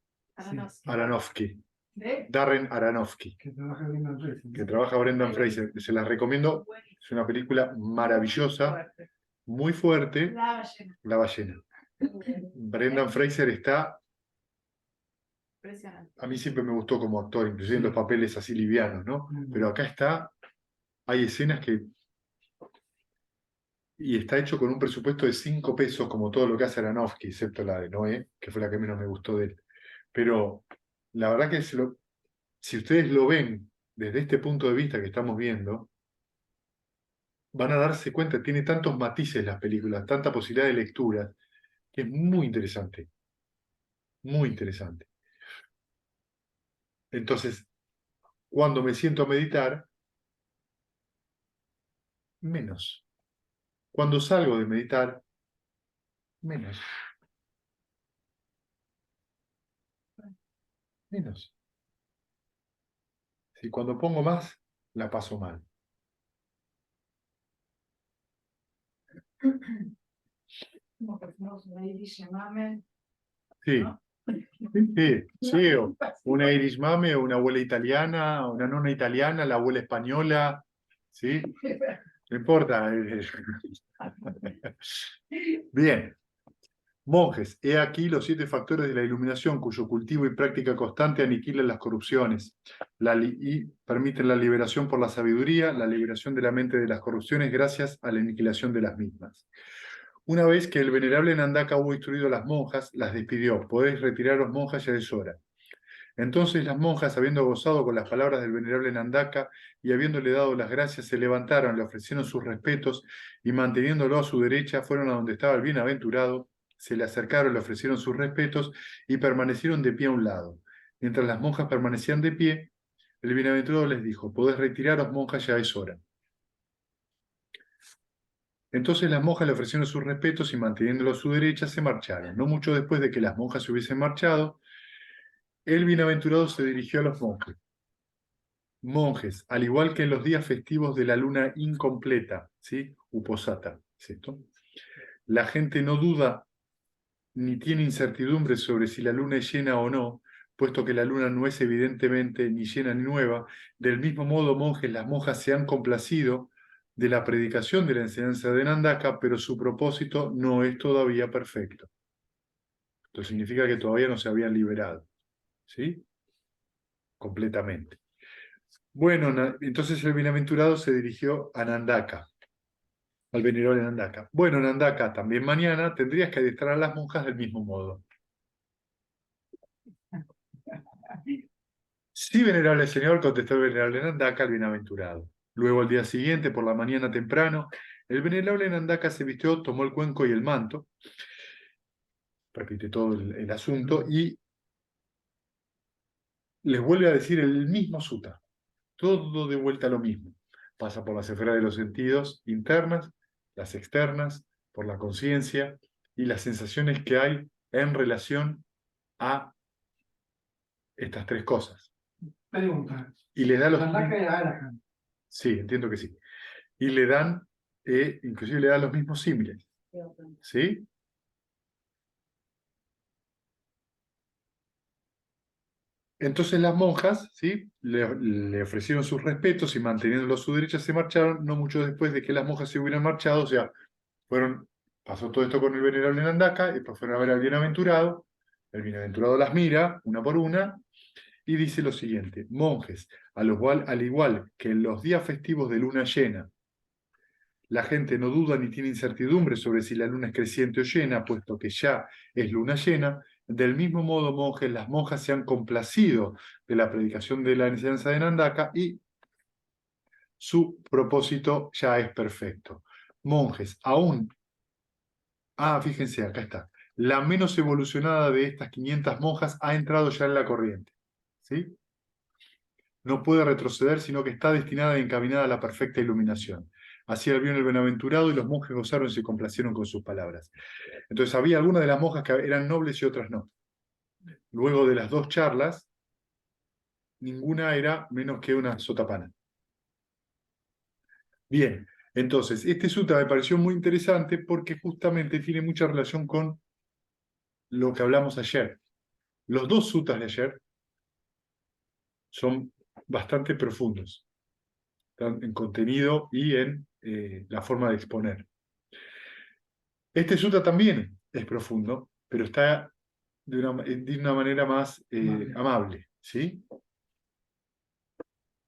S1: Aronofsky,
S2: ¿De?
S1: Darren Aronofsky,
S3: Que trabaja bien en Racing.
S1: que trabaja Brendan Fraser. Se las recomiendo. Es una película maravillosa,
S2: Fuerte.
S1: muy fuerte.
S2: La ballena.
S1: La ballena. Brendan Fraser está.
S2: Impresionante.
S1: A mí siempre me gustó como actor, inclusive en los papeles así livianos, ¿no? Pero acá está. Hay escenas que. Y está hecho con un presupuesto de 5 pesos, como todo lo que hace Aronofsky, excepto la de Noé, que fue la que menos me gustó de él. Pero la verdad que si ustedes lo ven desde este punto de vista que estamos viendo, van a darse cuenta, tiene tantos matices las películas, tanta posibilidad de lectura, que es muy interesante. Muy interesante. Entonces, cuando me siento a meditar, menos. Cuando salgo de meditar, menos. Menos. Si cuando pongo más, la paso mal.
S6: Como que fuimos a ir y llamarme.
S1: Sí.
S6: ¿No?
S1: Sí, sí, o una Irish mame, o una abuela italiana, una nona italiana, la abuela española, ¿sí? No importa. Bien. Monjes, he aquí los 7 factores de la iluminación cuyo cultivo y práctica constante aniquilan las corrupciones y permiten la liberación por la sabiduría, la liberación de la mente de las corrupciones gracias a la aniquilación de las mismas. Una vez que el venerable Nandaka hubo instruido a las monjas, las despidió. Podéis retiraros, monjas, ya es hora. Entonces las monjas, habiendo gozado con las palabras del venerable Nandaka y habiéndole dado las gracias, se levantaron, le ofrecieron sus respetos y manteniéndolo a su derecha, fueron a donde estaba el bienaventurado, se le acercaron, le ofrecieron sus respetos y permanecieron de pie a un lado. Mientras las monjas permanecían de pie, el bienaventurado les dijo: podés retiraros, monjas, ya es hora. Entonces las monjas le ofrecieron sus respetos y manteniéndolo a su derecha se marcharon. No mucho después de que las monjas se hubiesen marchado, el bienaventurado se dirigió a los monjes. Monjes, al igual que en los días festivos de la luna incompleta, ¿sí? Uposata, ¿es esto? La gente no duda ni tiene incertidumbre sobre si la luna es llena o no, puesto que la luna no es evidentemente ni llena ni nueva. Del mismo modo, monjes, las monjas se han complacido de la predicación de la enseñanza de Nandaka, pero su propósito no es todavía perfecto. Esto significa que todavía no se habían liberado, ¿sí? Completamente. Bueno, entonces el bienaventurado se dirigió a Nandaka, al venerable Nandaka. Bueno, Nandaka, también mañana tendrías que adiestrar a las monjas del mismo modo. Sí, venerable señor, contestó el venerable Nandaka al bienaventurado. Luego, al día siguiente, por la mañana temprano, el venerable Nandaka se vistió, tomó el cuenco y el manto, repite todo el asunto, y les vuelve a decir el mismo sutta. Todo de vuelta a lo mismo. Pasa por las esferas de los sentidos internas, las externas, por la conciencia y las sensaciones que hay en relación a estas tres cosas.
S3: Pregunta.
S1: Y les da los
S3: Nandaka era Arahant.
S1: Sí, entiendo que sí. Y le dan, inclusive le dan los mismos símiles. ¿Sí? Entonces las monjas, ¿sí? Le ofrecieron sus respetos y manteniéndolo a su derecha se marcharon, no mucho después de que las monjas se hubieran marchado, o sea, pasó todo esto con el venerable Nandaka, después fueron a ver al bienaventurado, el bienaventurado las mira, una por una, y dice lo siguiente: monjes, al igual que en los días festivos de luna llena, la gente no duda ni tiene incertidumbre sobre si la luna es creciente o llena, puesto que ya es luna llena. Del mismo modo, monjes, las monjas se han complacido de la predicación de la enseñanza de Nandaka y su propósito ya es perfecto. Monjes, aún... fíjense, acá está. La menos evolucionada de estas 500 monjas ha entrado ya en la corriente. ¿Sí? No puede retroceder, sino que está destinada y encaminada a la perfecta iluminación. Así el bien el bienaventurado y los monjes gozaron y se complacieron con sus palabras. Entonces había algunas de las monjas que eran nobles y otras no. Luego de las dos charlas, ninguna era menos que una sotapana. Bien, entonces este sutta me pareció muy interesante porque justamente tiene mucha relación con lo que hablamos ayer. Los dos suttas de ayer son bastante profundos, en contenido y en la forma de exponer. Este sutta también es profundo, pero está de una manera más amable, ¿sí?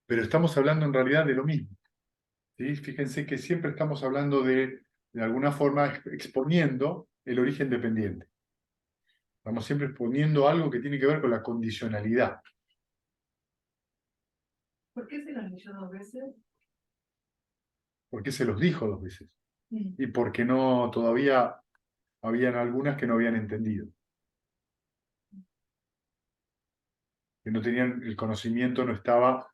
S1: Pero estamos hablando en realidad de lo mismo, ¿sí? Fíjense que siempre estamos hablando de alguna forma, exponiendo el origen dependiente. Estamos siempre exponiendo algo que tiene que ver con la condicionalidad.
S5: ¿Por qué se lo leyó 2 veces?
S1: Porque se los dijo 2 veces. Y porque no, todavía habían algunas que no habían entendido. Que no tenían, el conocimiento no estaba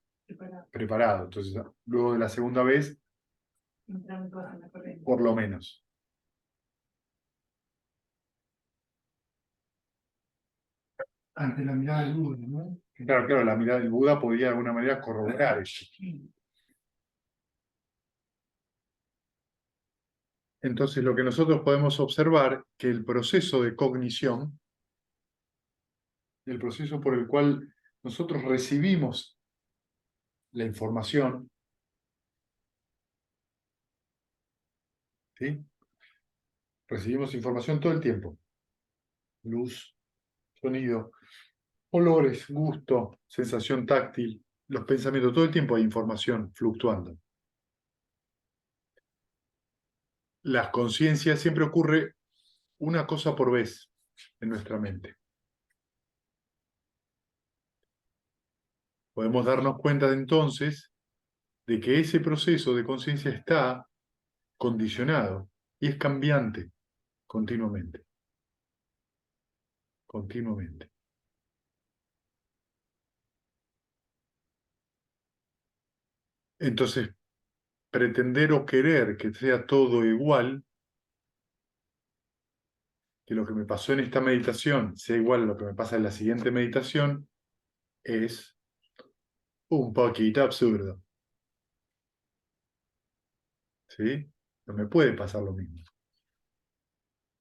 S1: preparado. Entonces, luego de la segunda vez, por lo menos.
S3: Ante la mirada del Buda, ¿no?
S1: Claro, la mirada del Buda podía de alguna manera corroborar eso. Entonces, lo que nosotros podemos observar, que el proceso de cognición, el proceso por el cual nosotros recibimos la información, ¿sí? Recibimos información todo el tiempo. Luz, sonido, olores, gusto, sensación táctil, los pensamientos, todo el tiempo hay información fluctuando. Las conciencias siempre ocurre una cosa por vez en nuestra mente. Podemos darnos cuenta entonces de que ese proceso de conciencia está condicionado y es cambiante continuamente. Continuamente. Entonces, pretender o querer que sea todo igual, que lo que me pasó en esta meditación sea igual a lo que me pasa en la siguiente meditación, es un poquito absurdo. ¿Sí? No me puede pasar lo mismo.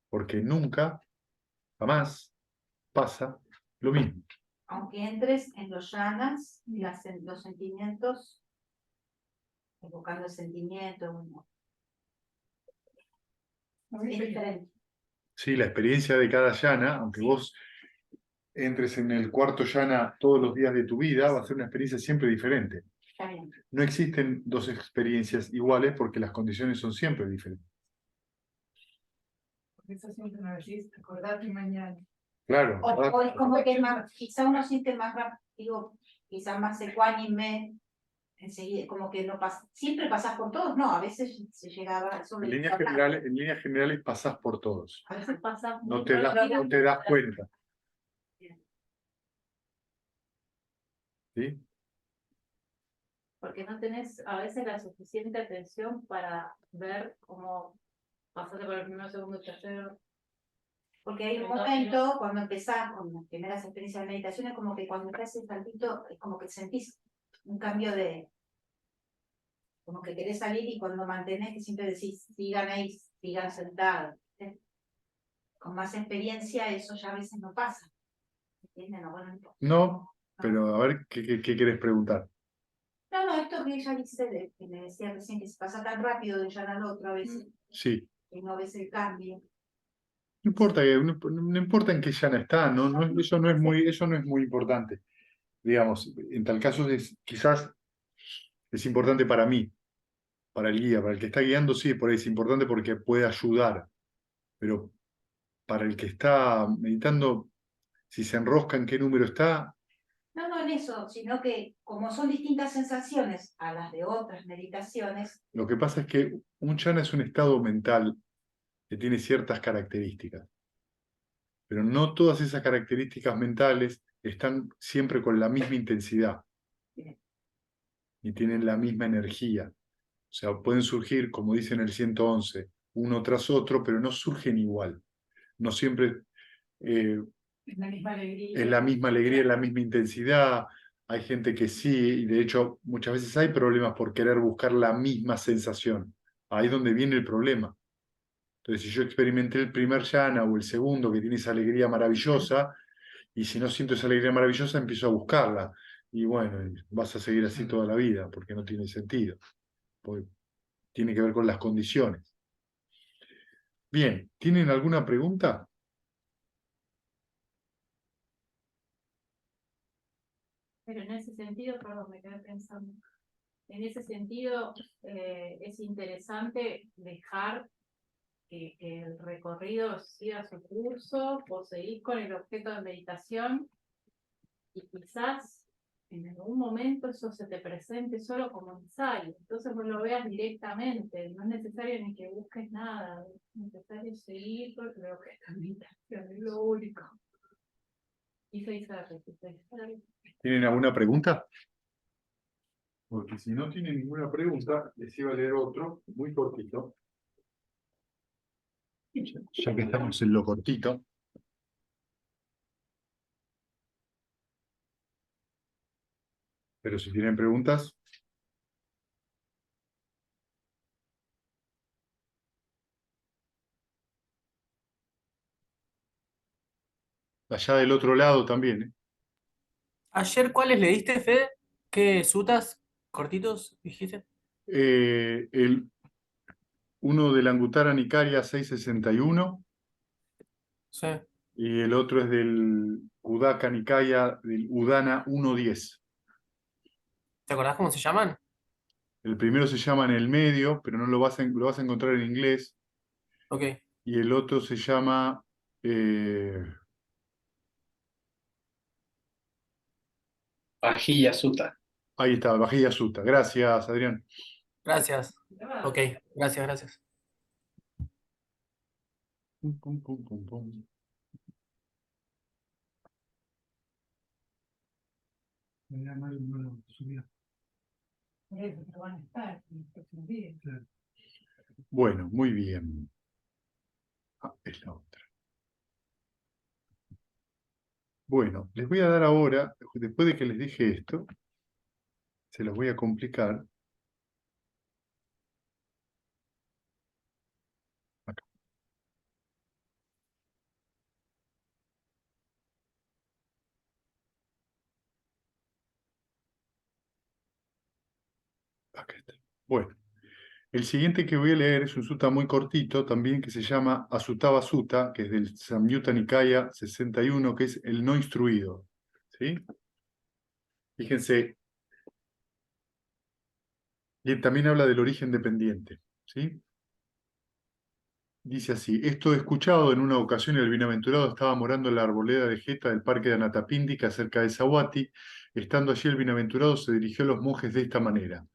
S1: Porque nunca, jamás, pasa lo mismo.
S6: Aunque entres en los yanas, los sentimientos, evocando el sentimiento, bueno, es diferente.
S1: Sí, la experiencia de cada yana, aunque vos entres en el cuarto yana todos los días de tu vida, va a ser una experiencia siempre diferente.
S6: Está bien.
S1: No existen dos experiencias iguales porque las condiciones son siempre diferentes.
S5: Por eso siempre me decís, acordate mañana.
S1: Claro.
S6: O es como que quizá uno siente más rápido, quizá más ecuánime, enseguida, como que no pasa, siempre pasas por todos, no, a veces se llegaba, eso
S1: En líneas generales pasás por todos.
S6: a veces pasa
S1: No
S6: muy
S1: te
S6: rápido.
S1: das cuenta. ¿Sí?
S2: Porque no tenés a veces la suficiente atención para ver cómo pasaste por el primero, segundo, tercero.
S6: Porque hay un
S2: Entonces,
S6: momento, cuando empezás con las primeras experiencias de meditación, es como que cuando estás en saltito, es como que sentís un cambio de, como que querés salir y cuando mantenés, que siempre decís, sigan ahí, sigan sentados. ¿Viste? Con más experiencia, eso ya a veces no pasa. ¿Entienden? No, bueno, no importa.
S1: No, pero a ver, ¿qué querés preguntar?
S6: No, esto que ella dice, que me decía recién, que se pasa tan rápido de un lado al otro a veces,
S1: Sí.
S6: que no ves el cambio.
S1: No importa, no importa en qué llana está, eso no es muy importante. Digamos, en tal caso quizás es importante para mí, para el guía, para el que está guiando, sí, por ahí es importante porque puede ayudar, pero para el que está meditando, si se enrosca en qué número está,
S6: No en eso, sino que como son distintas sensaciones a las de otras meditaciones,
S1: lo que pasa es que un jhana es un estado mental que tiene ciertas características, pero no todas esas características mentales están siempre con la misma intensidad ni tienen la misma energía. O sea, pueden surgir, como dice en el 111, uno tras otro, pero no surgen igual. No siempre
S2: es la misma alegría.
S1: es la misma alegría, es la misma intensidad. Hay gente que sí, y de hecho muchas veces hay problemas por querer buscar la misma sensación. Ahí es donde viene el problema. Entonces, si yo experimenté el primer jhana o el segundo que tiene esa alegría maravillosa, y si no siento esa alegría maravillosa, empiezo a buscarla. Y bueno, vas a seguir así toda la vida, porque no tiene sentido. Porque tiene que ver con las condiciones. Bien, ¿tienen alguna pregunta?
S2: Pero en ese sentido, perdón, me quedé pensando. En ese sentido, es interesante dejar que el recorrido siga su curso, o seguir con el objeto de meditación, y quizás en algún momento eso se te presente solo como ensayo. Entonces vos lo veas directamente, no es necesario ni que busques nada, es necesario seguir con el objeto de meditación, es lo único. Y se hizo la repetición.
S1: ¿Tienen alguna pregunta? Porque si no tienen ninguna pregunta, les iba a leer otro, muy cortito. Ya que estamos en lo cortito. Pero si tienen preguntas. Allá del otro lado también, ¿eh?
S4: Ayer, ¿cuáles leíste, Fede? ¿Qué sutas cortitos dijiste?
S1: Uno del Anguttara Nikaya 661
S4: Sí.
S1: y el otro es del Udaka Nikaya del Udana 1.10.
S4: ¿Te acordás cómo se llaman?
S1: El primero se llama En el medio, pero no lo vas a encontrar en inglés.
S4: Ok.
S1: Y el otro se llama eh,
S7: Vajilla Sutta.
S1: ahí está, Vajilla Sutta. Gracias, Adrián.
S4: Gracias. Ok, gracias.
S1: Pum, pum, pum, pum, pum.
S3: Me da mal, no lo subía.
S2: Por eso, pero van a estar en los próximos días.
S1: Bueno, muy bien. Es la otra. Bueno, les voy a dar ahora, después de que les dije esto, se los voy a complicar. Acá. Acá está. Bueno, el siguiente que voy a leer es un sutta muy cortito también que se llama Asuttava Sutta, que es del Samyutta Nikaya 61, que es el no instruido. ¿Sí? Fíjense, y también habla del origen dependiente. ¿Sí? Dice así: esto he escuchado en una ocasión, el bienaventurado estaba morando en la arboleda de Jeta del parque de Anathapindika cerca de Saguati. Estando allí el bienaventurado se dirigió a los monjes de esta manera: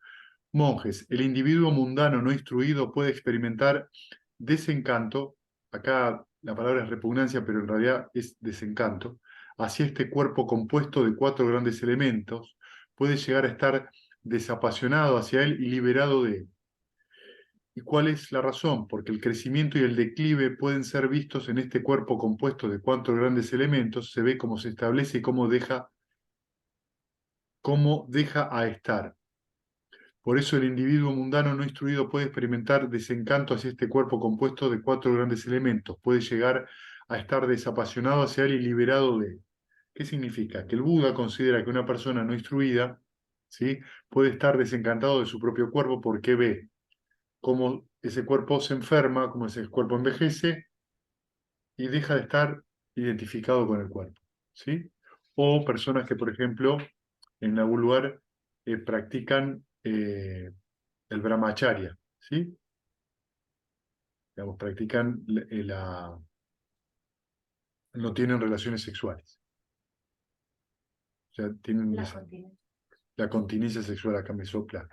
S1: monjes, el individuo mundano no instruido puede experimentar desencanto, acá la palabra es repugnancia, pero en realidad es desencanto, hacia este cuerpo compuesto de 4 grandes elementos, puede llegar a estar desapasionado hacia él y liberado de él. ¿Y cuál es la razón? Porque el crecimiento y el declive pueden ser vistos en este cuerpo compuesto de 4 grandes elementos, se ve cómo se establece y cómo deja a estar. Por eso el individuo mundano no instruido puede experimentar desencanto hacia este cuerpo compuesto de 4 grandes elementos, puede llegar a estar desapasionado hacia él y liberado de él. ¿Qué significa? Que el Buda considera que una persona no instruida, ¿sí?, puede estar desencantado de su propio cuerpo porque ve cómo ese cuerpo se enferma, cómo ese cuerpo envejece y deja de estar identificado con el cuerpo, ¿sí? O personas que, por ejemplo, en algún lugar practican el brahmacharya, ¿sí? Digamos, practican no tienen relaciones sexuales. O sea, tienen la continencia sexual, acá me sopla.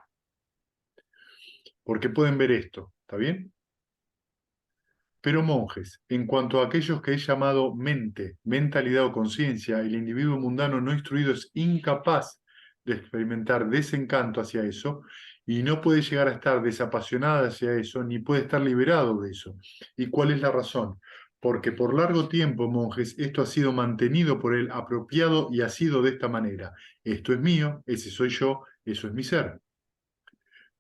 S1: Porque pueden ver esto, ¿está bien? Pero monjes, en cuanto a aquellos que he llamado mente, mentalidad o conciencia, el individuo mundano no instruido es incapaz de experimentar desencanto hacia eso y no puede llegar a estar desapasionada hacia eso, ni puede estar liberado de eso. ¿Y cuál es la razón? Porque por largo tiempo, monjes, esto ha sido mantenido por él apropiado y ha sido de esta manera. Esto es mío, ese soy yo, eso es mi ser.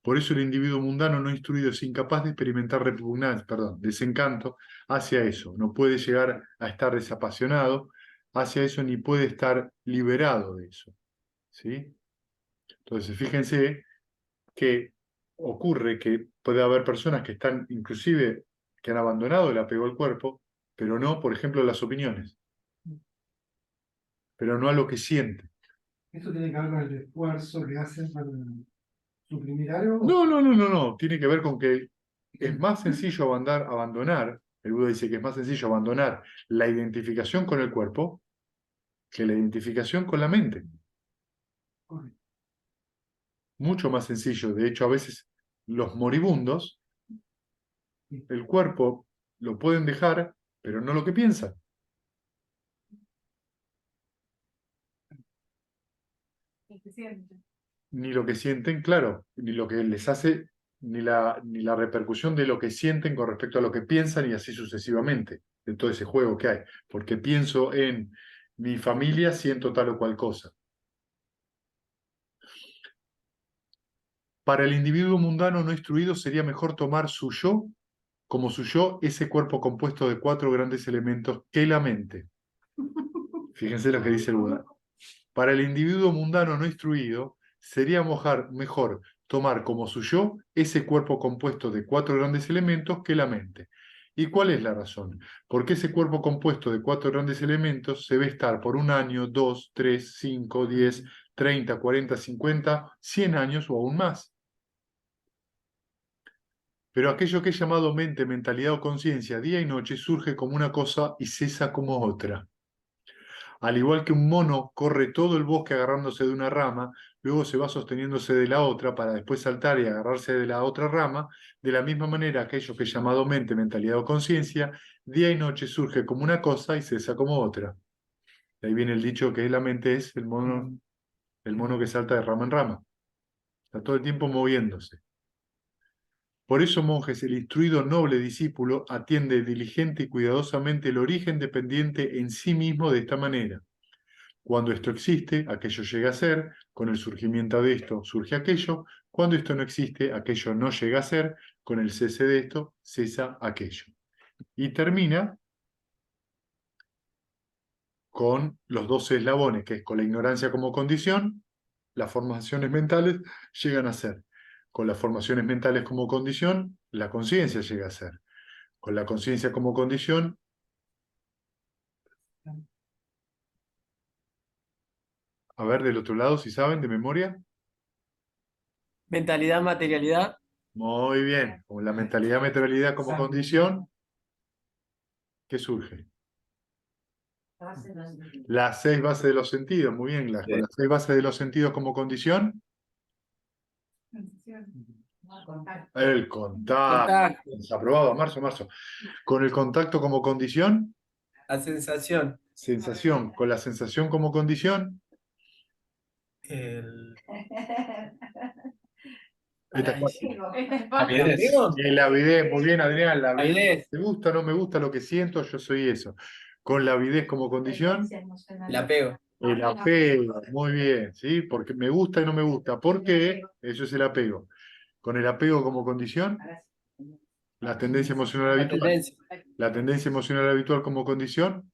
S1: Por eso el individuo mundano no instruido es incapaz de experimentar repugnancia, desencanto hacia eso. No puede llegar a estar desapasionado hacia eso ni puede estar liberado de eso. ¿Sí? Entonces, fíjense que ocurre que puede haber personas que están, inclusive, que han abandonado el apego al cuerpo, pero no, por ejemplo, las opiniones, pero no a lo que sienten.
S3: ¿Esto tiene que ver con el esfuerzo que hacen para suprimir algo?
S1: No, no, no, no, no. Tiene que ver con que es más sencillo abandonar, el Buda dice que es más sencillo abandonar la identificación con el cuerpo que la identificación con la mente.
S3: Correcto.
S1: Mucho más sencillo. De hecho, a veces los moribundos, el cuerpo lo pueden dejar, pero no lo que piensan. Ni lo que sienten, claro, ni lo que les hace, ni la repercusión de lo que sienten con respecto a lo que piensan y así sucesivamente, de todo ese juego que hay. Porque pienso en mi familia, siento tal o cual cosa. Para el individuo mundano no instruido sería mejor tomar su yo como su yo, ese cuerpo compuesto de 4 grandes elementos que la mente. Fíjense lo que dice el Buda. Para el individuo mundano no instruido, sería mejor tomar como su yo ese cuerpo compuesto de 4 grandes elementos que la mente. ¿Y cuál es la razón? Porque ese cuerpo compuesto de 4 grandes elementos se ve estar por 1 año, 2, 3, 5, 10, 30, 40, 50, 100 años o aún más. Pero aquello que es llamado mente, mentalidad o conciencia, día y noche, surge como una cosa y cesa como otra. Al igual que un mono corre todo el bosque agarrándose de una rama, luego se va sosteniéndose de la otra para después saltar y agarrarse de la otra rama, de la misma manera aquello que es llamado mente, mentalidad o conciencia, día y noche surge como una cosa y cesa como otra. De ahí viene el dicho que la mente es el mono que salta de rama en rama. Está todo el tiempo moviéndose. Por eso, monjes, el instruido noble discípulo atiende diligente y cuidadosamente el origen dependiente en sí mismo de esta manera. Cuando esto existe, aquello llega a ser, con el surgimiento de esto surge aquello, cuando esto no existe, aquello no llega a ser, con el cese de esto cesa aquello. Y termina con los 12 eslabones, que es con la ignorancia como condición, las formaciones mentales llegan a ser. Con las formaciones mentales como condición, la conciencia llega a ser. Con la conciencia como condición, a ver del otro lado si saben de memoria.
S4: Mentalidad, materialidad.
S1: Muy bien, con la mentalidad, materialidad como condición, ¿qué surge? Las 6 bases de los sentidos, muy bien, con las 6 bases de los sentidos como condición, el contacto.
S4: Contacto.
S1: Aprobado, marzo. Con el contacto como condición,
S4: La sensación.
S1: sensación. Con la sensación como condición,
S4: El,
S1: Esta
S4: Ay, sí.
S2: Esta es parte.
S7: Avidez.
S1: La avidez, muy bien, Adrián, la avidez.
S4: Avidez.
S1: ¿Te gusta o no me gusta lo que siento? Yo soy eso. Con la avidez como condición,
S6: Dependencia emocional.
S4: El apego.
S1: el apego. Muy bien, ¿sí? Porque me gusta y no me gusta. ¿Por qué? Eso es el apego. Con el apego como condición, la tendencia emocional
S4: La
S1: habitual.
S4: tendencia.
S1: La tendencia emocional habitual como condición,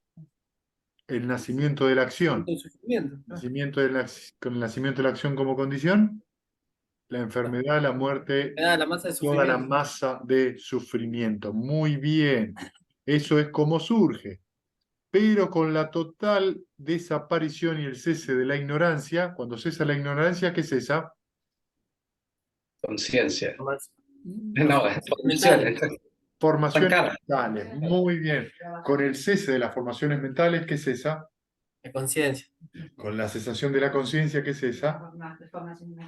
S1: el nacimiento de la acción.
S4: El sufrimiento.
S1: Con el nacimiento de la acción como condición, la enfermedad, la muerte,
S4: Me da la masa de
S1: toda la
S4: sufrimiento.
S1: masa de sufrimiento. Muy bien. Eso es como surge. Pero con la total desaparición y el cese de la ignorancia, cuando cesa la ignorancia, ¿qué cesa?
S7: Conciencia.
S4: Más-
S7: No, es
S4: Mentales.
S7: condiciones.
S1: Formaciones
S7: Tan cara.
S1: mentales. Muy bien. Con el cese de las formaciones mentales, ¿qué cesa?
S4: De conciencia.
S1: Con la cesación de la conciencia, ¿qué cesa?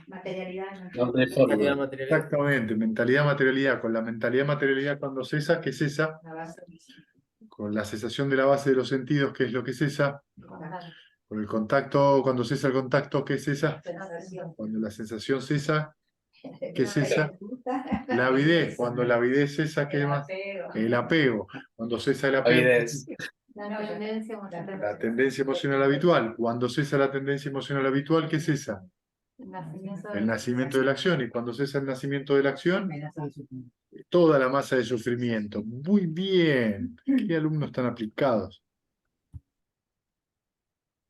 S6: Materialidad.
S7: No de forma.
S4: Calidad material.
S1: Exactamente, mentalidad, materialidad. Con la mentalidad, materialidad, cuando cesa, ¿qué cesa? Con la cesación de la base de los sentidos, ¿qué es lo que cesa? Con el contacto, cuando cesa el contacto, ¿qué cesa? Cuando la sensación cesa, ¿qué cesa? La avidez. Cuando la avidez cesa, ¿qué más? El apego. Cuando cesa el apego,
S7: Avidez.
S1: la tendencia emocional habitual. Cuando cesa la tendencia emocional habitual, ¿qué cesa? El nacimiento de la acción. Y cuando cesa el nacimiento de la acción, toda la masa de sufrimiento. Muy bien. ¿Qué alumnos tan aplicados?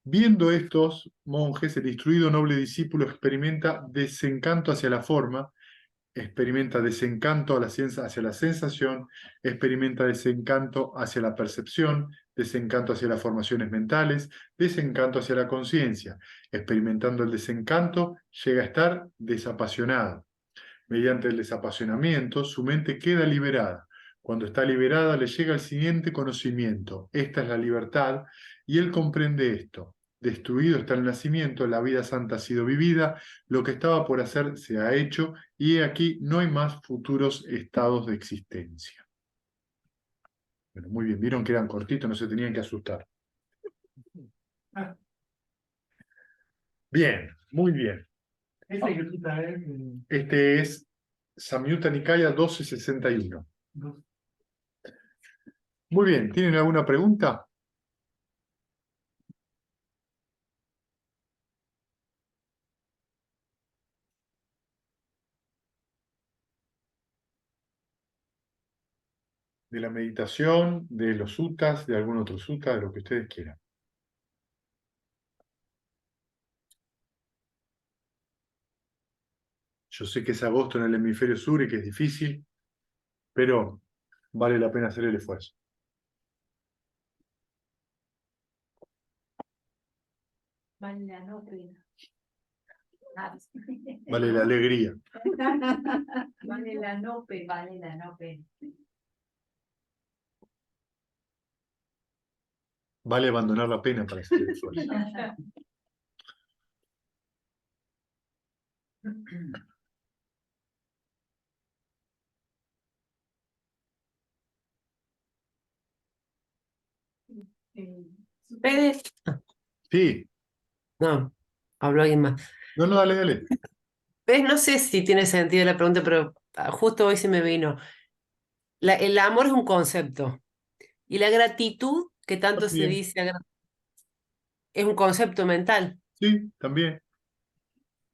S1: Viendo estos monjes, el instruido noble discípulo experimenta desencanto hacia la forma, experimenta desencanto hacia la sensación, experimenta desencanto hacia la percepción, desencanto hacia las formaciones mentales, desencanto hacia la conciencia. Experimentando el desencanto, llega a estar desapasionado. Mediante el desapasionamiento, su mente queda liberada. Cuando está liberada, le llega el siguiente conocimiento. Esta es la libertad, y él comprende esto. Destruido está el nacimiento, la vida santa ha sido vivida, lo que estaba por hacer se ha hecho, y aquí no hay más futuros estados de existencia. Bueno, muy bien, vieron que eran cortitos, no se tenían que asustar. Bien, muy bien.
S3: Ese que cita es
S1: Este es Samyutta Nikaya 1261. Muy bien, ¿tienen alguna pregunta? De la meditación, de los suttas, de algún otro sutta, de lo que ustedes quieran. Yo sé que es agosto en el hemisferio sur y que es difícil, pero vale la pena hacer el esfuerzo.
S2: Vale la no pena.
S1: Vale la alegría.
S2: Vale la no pena. Vale la no pena.
S1: Vale abandonar la pena para hacer el esfuerzo.
S8: Fede,
S1: Sí,
S8: no, habló alguien más.
S1: no, no, dale, dale.
S8: ¿Ves? No sé si tiene sentido la pregunta, pero justo hoy se me vino. El amor es un concepto y la gratitud, que tanto se
S1: También,
S8: dice, es un concepto mental.
S1: sí, también.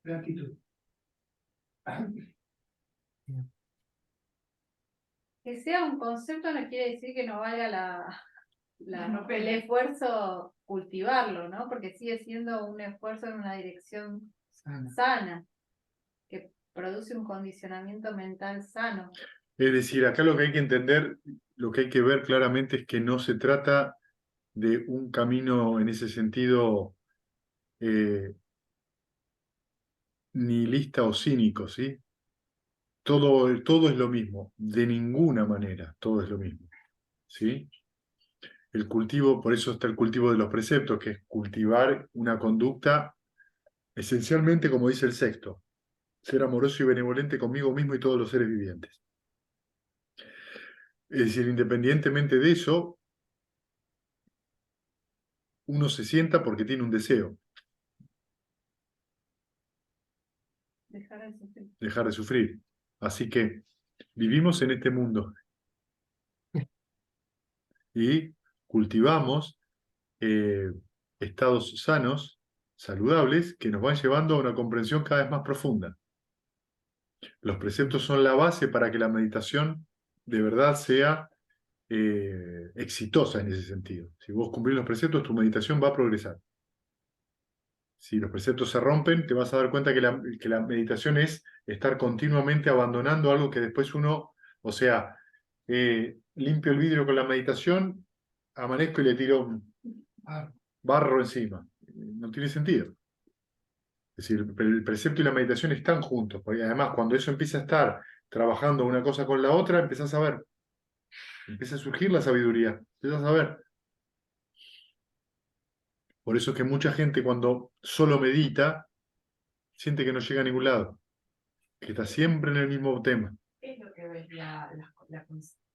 S3: gratitud.
S2: Que sea un concepto no quiere decir que no valga el esfuerzo cultivarlo, ¿no? Porque sigue siendo un esfuerzo en una dirección
S3: Sana.
S2: sana, que produce un condicionamiento mental sano.
S1: Es decir, acá lo que hay que entender, lo que hay que ver claramente es que no se trata de un camino en ese sentido nihilista o cínico, ¿sí? Todo es lo mismo, de ninguna manera, todo es lo mismo, ¿sí? El cultivo, por eso está el cultivo de los preceptos, que es cultivar una conducta esencialmente, como dice el sexto, ser amoroso y benevolente conmigo mismo y todos los seres vivientes. Es decir, independientemente de eso, uno se sienta porque tiene un deseo.
S2: Dejar de sufrir.
S1: dejar de sufrir. Así que vivimos en este mundo y cultivamos estados sanos, saludables, que nos van llevando a una comprensión cada vez más profunda. Los preceptos son la base para que la meditación de verdad sea exitosa en ese sentido. Si vos cumplís los preceptos, tu meditación va a progresar. Si los preceptos se rompen, te vas a dar cuenta que la meditación es estar continuamente abandonando algo que después uno, o sea, limpio el vidrio con la meditación, amanezco y le tiro
S3: Ah,
S1: barro encima. No tiene sentido. Es decir, el precepto y la meditación están juntos, porque además cuando eso empieza a estar trabajando una cosa con la otra, empezás a ver, empieza a surgir la sabiduría, empiezas a ver. Por eso es que mucha gente cuando solo medita, siente que no llega a ningún lado, que está siempre en el mismo tema.
S5: ¿Qué es lo que ves la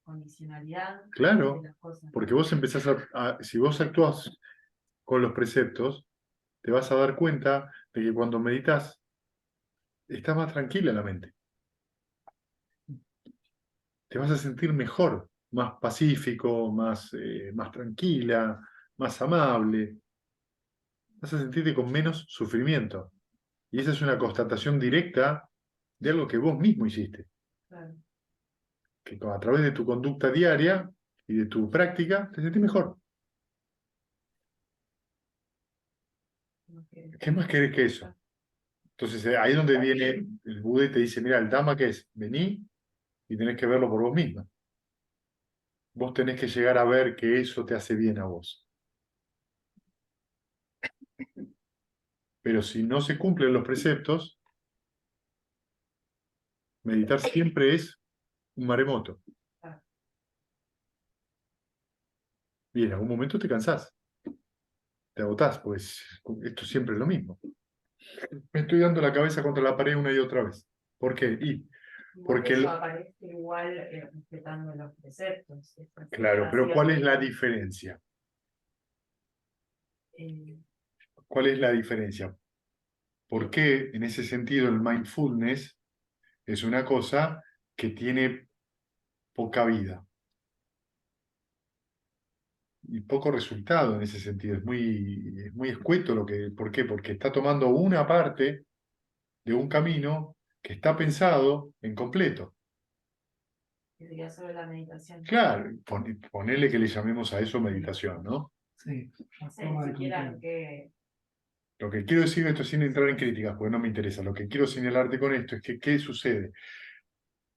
S5: condicionalidad
S1: Claro,
S5: de las cosas?
S1: porque vos empezás si vos actúas con los preceptos, te vas a dar cuenta de que cuando meditas, está más tranquila la mente. Te vas a sentir mejor, más pacífico, más tranquila, más amable. Vas a sentirte con menos sufrimiento. Y esa es una constatación directa de algo que vos mismo hiciste.
S5: Claro.
S1: Que a través de tu conducta diaria y de tu práctica, te sentís mejor. ¿Qué más querés que eso? Entonces ahí es donde viene el Buda y te dice, mira, el Dhamma ¿qué es? Vení y tenés que verlo por vos misma. Vos tenés que llegar a ver que eso te hace bien a vos. Pero si no se cumplen los preceptos, meditar siempre es un maremoto. Y en algún momento te cansás. Te agotás, pues esto siempre es lo mismo. Me estoy dando la cabeza contra la pared una y otra vez. ¿Por qué? Porque
S5: eso aparece igual respetando los preceptos.
S1: Claro, pero ¿cuál es la diferencia? ¿Cuál es la diferencia? ¿Por qué en ese sentido el mindfulness es una cosa que tiene poca vida y poco resultado en ese sentido? Es muy escueto ¿por qué? Porque está tomando una parte de un camino que está pensado en completo.
S5: Sería sobre la meditación.
S1: Claro, ponele que le llamemos a eso meditación, ¿no?
S3: sí,
S5: No sé
S3: forma
S5: ni
S3: de
S5: siquiera
S3: control.
S5: que
S1: Lo que quiero decir esto sin entrar en críticas, porque no me interesa. Lo que quiero señalarte con esto es que, ¿qué sucede?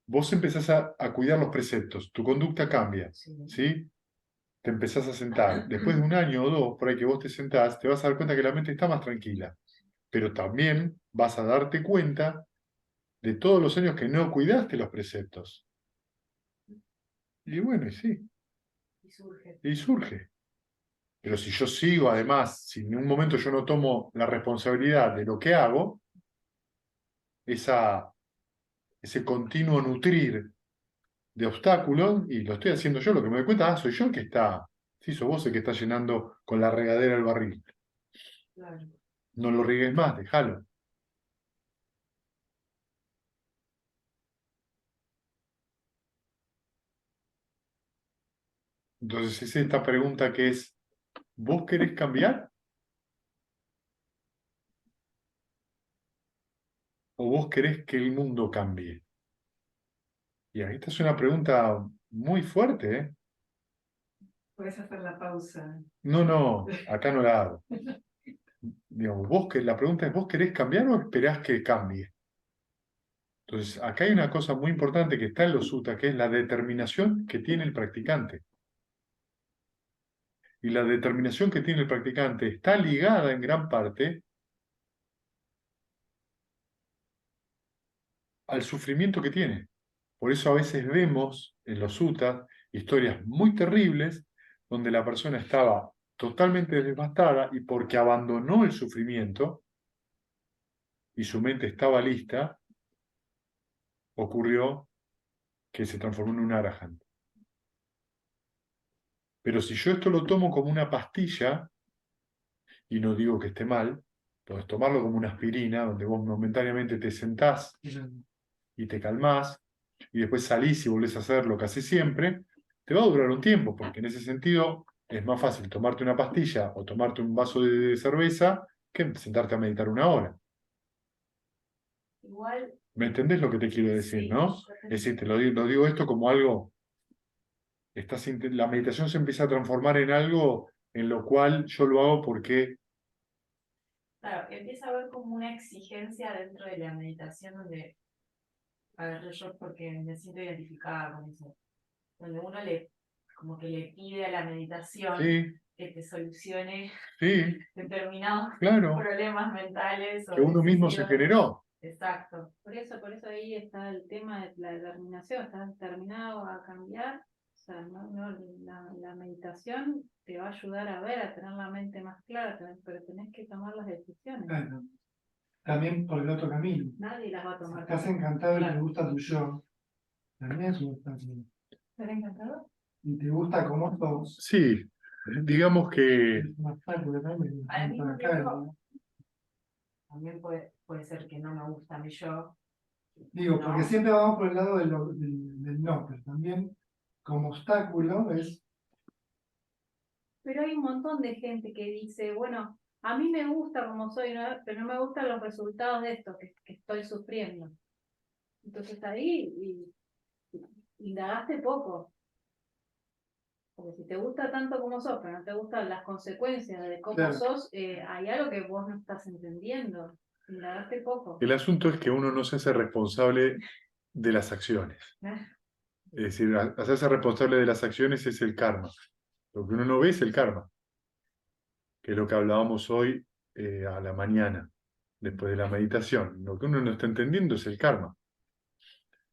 S1: Vos empezás a cuidar los preceptos, tu conducta cambia, ¿sí? Te empezás a sentar. Después de un año o dos, por ahí que vos te sentás, te vas a dar cuenta que la mente está más tranquila. Pero también vas a darte cuenta de todos los años que no cuidaste los preceptos. Y bueno, y sí,
S5: surge.
S1: y surge. Pero si yo sigo, además, si en un momento yo no tomo la responsabilidad de lo que hago, ese continuo nutrir de obstáculos, y lo estoy haciendo yo, lo que me doy cuenta, soy yo el que está, sí, sos vos el que está llenando con la regadera el barril.
S5: Claro.
S1: No lo riegues más, déjalo. Entonces es esta pregunta que es, ¿vos querés cambiar? ¿O vos querés que el mundo cambie? Y esta es una pregunta muy fuerte, ¿eh?
S5: Puedes hacer la pausa.
S1: No, acá no la hago. Digamos, la pregunta es, ¿vos querés cambiar o esperás que cambie? Entonces, acá hay una cosa muy importante que está en los suttas, que es la determinación que tiene el practicante. Y la determinación que tiene el practicante está ligada en gran parte al sufrimiento que tiene. Por eso a veces vemos en los suttas historias muy terribles donde la persona estaba totalmente devastada y porque abandonó el sufrimiento y su mente estaba lista, ocurrió que se transformó en un arahant. Pero si yo esto lo tomo como una pastilla, y no digo que esté mal, Podés tomarlo como una aspirina, donde vos momentáneamente te sentás y te calmás, y después salís y volvés a hacer lo que haces siempre, te va a durar un tiempo, porque en ese sentido es más fácil tomarte una pastilla o tomarte un vaso de cerveza que sentarte a meditar 1 hora.
S5: Igual,
S1: ¿Me entendés lo que te quiero decir,
S5: sí,
S1: no?
S5: yo te
S1: Es decir, lo digo esto como algo, la meditación se empieza a transformar en algo en lo cual yo lo hago porque,
S5: Claro, empieza a haber como una exigencia dentro de la meditación donde, a ver, yo porque me siento identificada con eso, donde uno como que le pide a la meditación
S1: sí,
S5: que te solucione
S1: sí,
S5: determinados
S1: claro,
S5: problemas mentales
S1: que
S5: o
S1: uno mismo se
S5: decisivas.
S1: generó.
S5: Exacto.
S2: Por eso ahí está el tema de la determinación, estás determinado a cambiar, o sea, la meditación te va a ayudar a ver, a tener la mente más clara, pero tenés que tomar las decisiones,
S3: Claro. También por el otro camino.
S2: nadie las va a
S3: Si
S2: tomar.
S3: estás encantado y te gusta tu yo, también es un obstáculo.
S2: ¿Estás encantado?
S3: Y te gusta cómo sos,
S1: Sí, digamos que,
S3: es un obstáculo también.
S5: Al mismo
S3: Para acá,
S5: tiempo,
S3: ¿no?
S5: también puede ser que no me gusta mi yo.
S3: Digo,
S5: ¿no?
S3: porque siempre vamos por el lado del no, pero también como obstáculo es,
S2: Pero hay un montón de gente que dice, bueno, a mí me gusta como soy, ¿no? Pero no me gustan los resultados de esto que estoy sufriendo. Entonces ahí indagaste poco. Porque si te gusta tanto como sos, pero no te gustan las consecuencias de cómo
S3: Claro.
S2: sos, hay algo que vos no estás entendiendo. Indagaste poco.
S1: el asunto es que uno no se hace responsable de las acciones. Es decir, hacerse responsable de las acciones es el karma. Lo que uno no ve es el karma, que es lo que hablábamos hoy a la mañana, después de la meditación. Lo que uno no está entendiendo es el karma.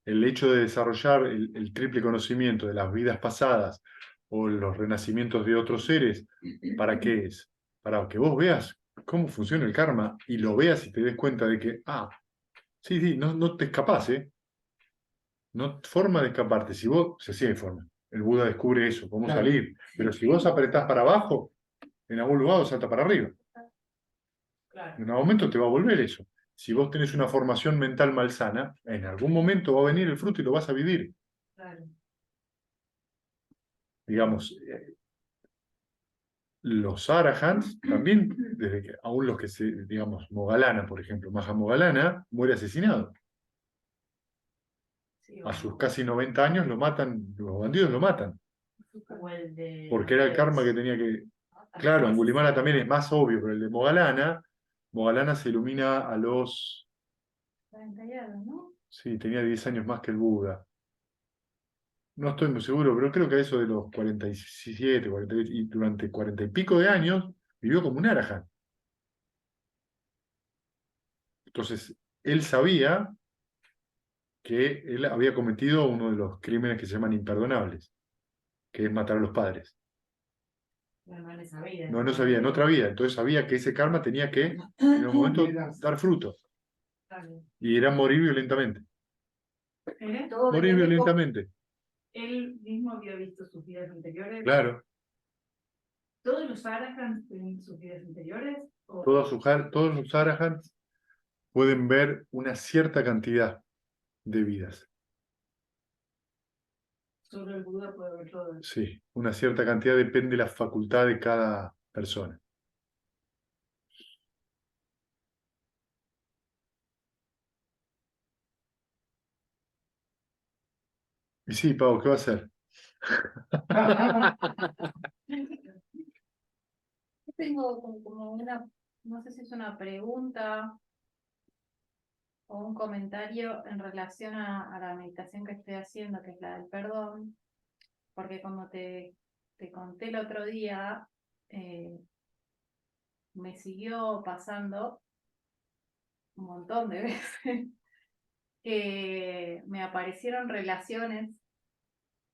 S1: El hecho de desarrollar el triple conocimiento de las vidas pasadas o los renacimientos de otros seres, ¿para qué es? Para que vos veas cómo funciona el karma y lo veas y te des cuenta de que, sí, sí, no te escapás, ¿eh? No forma de escaparte. Si vos, sí hay forma. El Buda descubre eso, cómo
S3: Claro.
S1: salir. Pero si vos apretás para abajo, en algún lugar salta para arriba.
S5: Claro,
S1: En algún momento te va a volver eso. Si vos tenés una formación mental malsana, en algún momento va a venir el fruto y lo vas a vivir.
S5: claro.
S1: Digamos, los arahants también, desde que, aún los que se, digamos, Mogalana, por ejemplo, Maha Mogalana, muere asesinado.
S5: Sí,
S1: A sus casi 90 años lo matan, los bandidos lo matan.
S5: como el de
S1: Porque era el karma que tenía que. Claro, Angulimala también es más obvio, pero el de Mogalana se ilumina a los.
S2: 40 y algo, ¿no?
S1: Sí, tenía 10 años más que el Buda. No estoy muy seguro, pero creo que a eso de los 47, 48, y durante 40 y pico de años vivió como un arahant. Entonces, él sabía que él había cometido uno de los crímenes que se llaman imperdonables, que es matar a los padres.
S5: Bueno, en esa vida.
S1: No sabía, en otra vida. Entonces sabía que ese karma tenía que, en un momento, dar fruto.
S5: Claro.
S1: Y era morir violentamente.
S6: Todo
S1: Morir
S6: depende
S1: violentamente.
S5: Él mismo había visto sus vidas anteriores.
S1: Claro.
S5: ¿Todos los arahants tienen sus vidas anteriores? ¿O
S1: Todos los arahants pueden ver una cierta cantidad de vidas.
S5: solo el Buda puede ver todo?
S1: Sí, una cierta cantidad depende de la facultad de cada persona. Y sí, Pau, ¿qué va a hacer?
S2: Yo tengo como una, no sé si es una pregunta o un comentario en relación a la meditación que estoy haciendo, que es la del perdón, porque como te conté el otro día, me siguió pasando un montón de veces que me aparecieron relaciones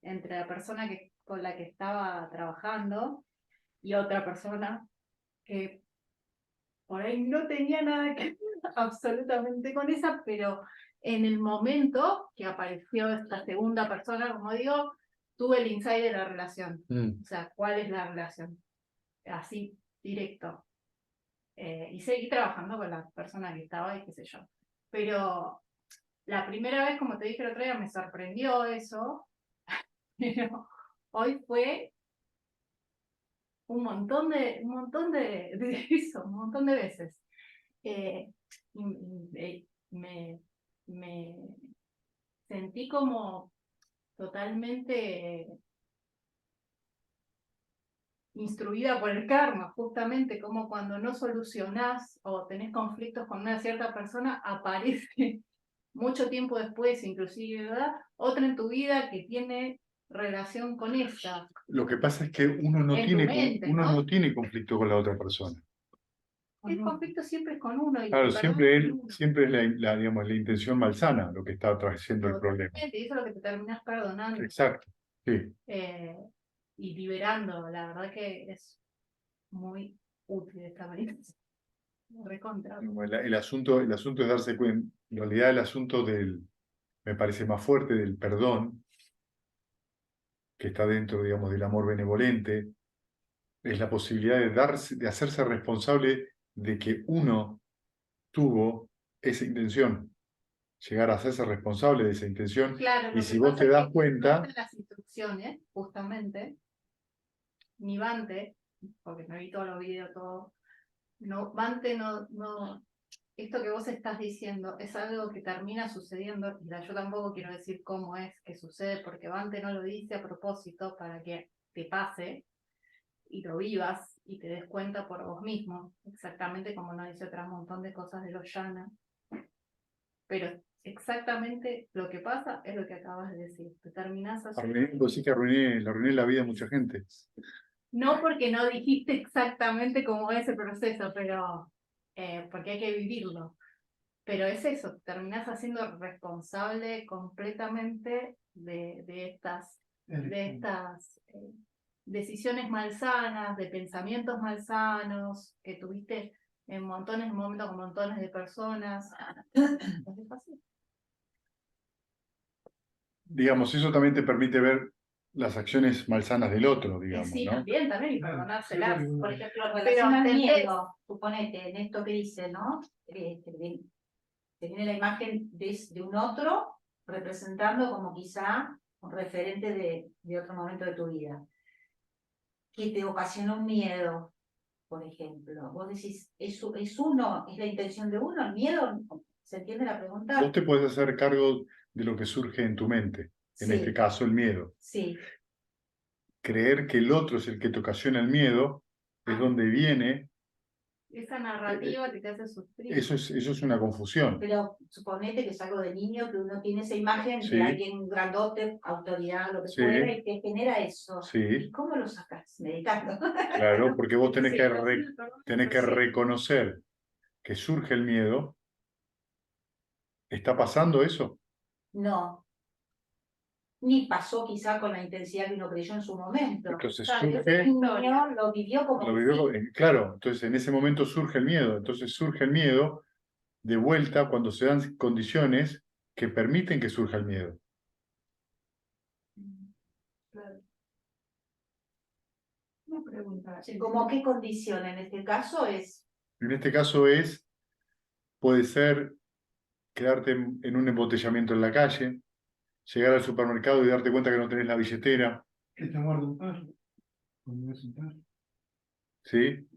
S2: entre la persona con la que estaba trabajando y otra persona que por ahí no tenía nada que ver absolutamente con esa, pero en el momento que apareció esta segunda persona, como digo, tuve el insight de la relación.
S1: Mm.
S2: O sea, ¿cuál es la relación? Así, directo. Y seguí trabajando con la persona que estaba y qué sé yo. Pero la primera vez, como te dije el otro día, me sorprendió eso, pero hoy fue un montón de eso, un montón de veces. Me sentí como totalmente instruida por el karma, justamente como cuando no solucionás o tenés conflictos con una cierta persona, aparece mucho tiempo después, inclusive, ¿verdad? Otra en tu vida que tiene relación con esta.
S1: Lo que pasa es que uno no
S2: En tu
S1: tiene,
S2: mente,
S1: uno
S2: ¿no?
S1: no tiene conflicto con la otra persona.
S2: El conflicto siempre es con uno. Y
S1: Claro,
S2: el perdón
S1: siempre,
S2: es con uno.
S1: siempre es digamos, la intención malsana lo que está trayendo el problema.
S2: Totalmente, y eso es lo que te terminas perdonando.
S1: Exacto, sí.
S2: Y liberando. La verdad que es muy útil esta meditación. Recontra.
S1: El asunto es darse cuenta, en realidad el asunto me parece más fuerte del perdón, que está dentro, digamos, del amor benevolente, es la posibilidad de hacerse responsable de que uno tuvo esa intención, llegar a hacerse responsable de esa intención.
S2: Claro,
S1: Y
S2: lo
S1: si
S2: que
S1: vos
S2: pasa
S1: te
S2: es
S1: das
S2: que
S1: cuenta,
S2: no están las instrucciones, justamente, ni Bante, porque me vi todos los videos, todo, no, Bante no, esto que vos estás diciendo es algo que termina sucediendo, y yo tampoco quiero decir cómo es que sucede, porque Bante no lo dice a propósito para que te pase y lo vivas y te des cuenta por vos mismo, exactamente como nos dice otro montón de cosas de los Yana. Pero exactamente lo que pasa es lo que acabas de decir. Te terminás
S1: vos sí que le arruiné la vida a mucha gente.
S2: no porque no dijiste exactamente cómo es el proceso, pero porque hay que vivirlo. Pero es eso, te terminás haciendo responsable completamente de estas decisiones malsanas, de pensamientos malsanos que tuviste en montones de momentos con montones de personas. ¿Es fácil?
S1: Digamos, eso también te permite ver las acciones malsanas del otro, digamos,
S2: Sí,
S1: ¿no?
S2: también, y
S3: Claro,
S2: perdonárselas.
S3: sí,
S6: Por ejemplo, en
S2: Pero
S6: relación al
S2: entendés.
S6: miedo, suponete, en esto que dice, ¿no? Te viene la imagen de un otro representando como quizá un referente de otro momento de tu vida, que te ocasionó un miedo, por ejemplo. Vos decís, ¿es uno? ¿Es la intención de uno? ¿El miedo? ¿Se entiende la pregunta?
S1: Vos te podés hacer cargo de lo que surge en tu mente, en
S6: Sí,
S1: este caso el miedo.
S6: sí.
S1: Creer que el otro es el que te ocasiona el miedo es donde viene,
S2: Esa narrativa que te hace sufrir.
S1: eso es una confusión.
S6: Pero suponete que es algo de niño, que uno tiene esa imagen
S1: Sí.
S6: de alguien grandote, autoridad, lo que
S1: Sí.
S6: fuera, y que genera eso.
S1: Sí.
S6: ¿Y cómo lo sacas? Meditando.
S1: Claro, porque vos tenés,
S2: Sí,
S1: que,
S2: pero sí,
S1: tenés que
S2: sí.
S1: reconocer que surge el miedo. ¿Está pasando eso?
S6: No. Ni pasó quizá con la intensidad que uno creyó en su momento.
S1: Entonces
S6: Claro,
S1: surge,
S6: ese niño lo vivió como
S1: lo
S6: que
S1: vivió-
S6: sí.
S1: claro, entonces en ese momento surge el miedo. Entonces surge el miedo de vuelta cuando se dan condiciones que permiten que surja el miedo.
S2: Claro. Una pregunta.
S6: ¿Cómo qué condición en este caso es?
S1: En este caso puede ser quedarte en un embotellamiento en la calle, llegar al supermercado y darte cuenta que no tenés la billetera,
S3: Que te muerde un perro. Cuando es un perro.
S1: ¿sí?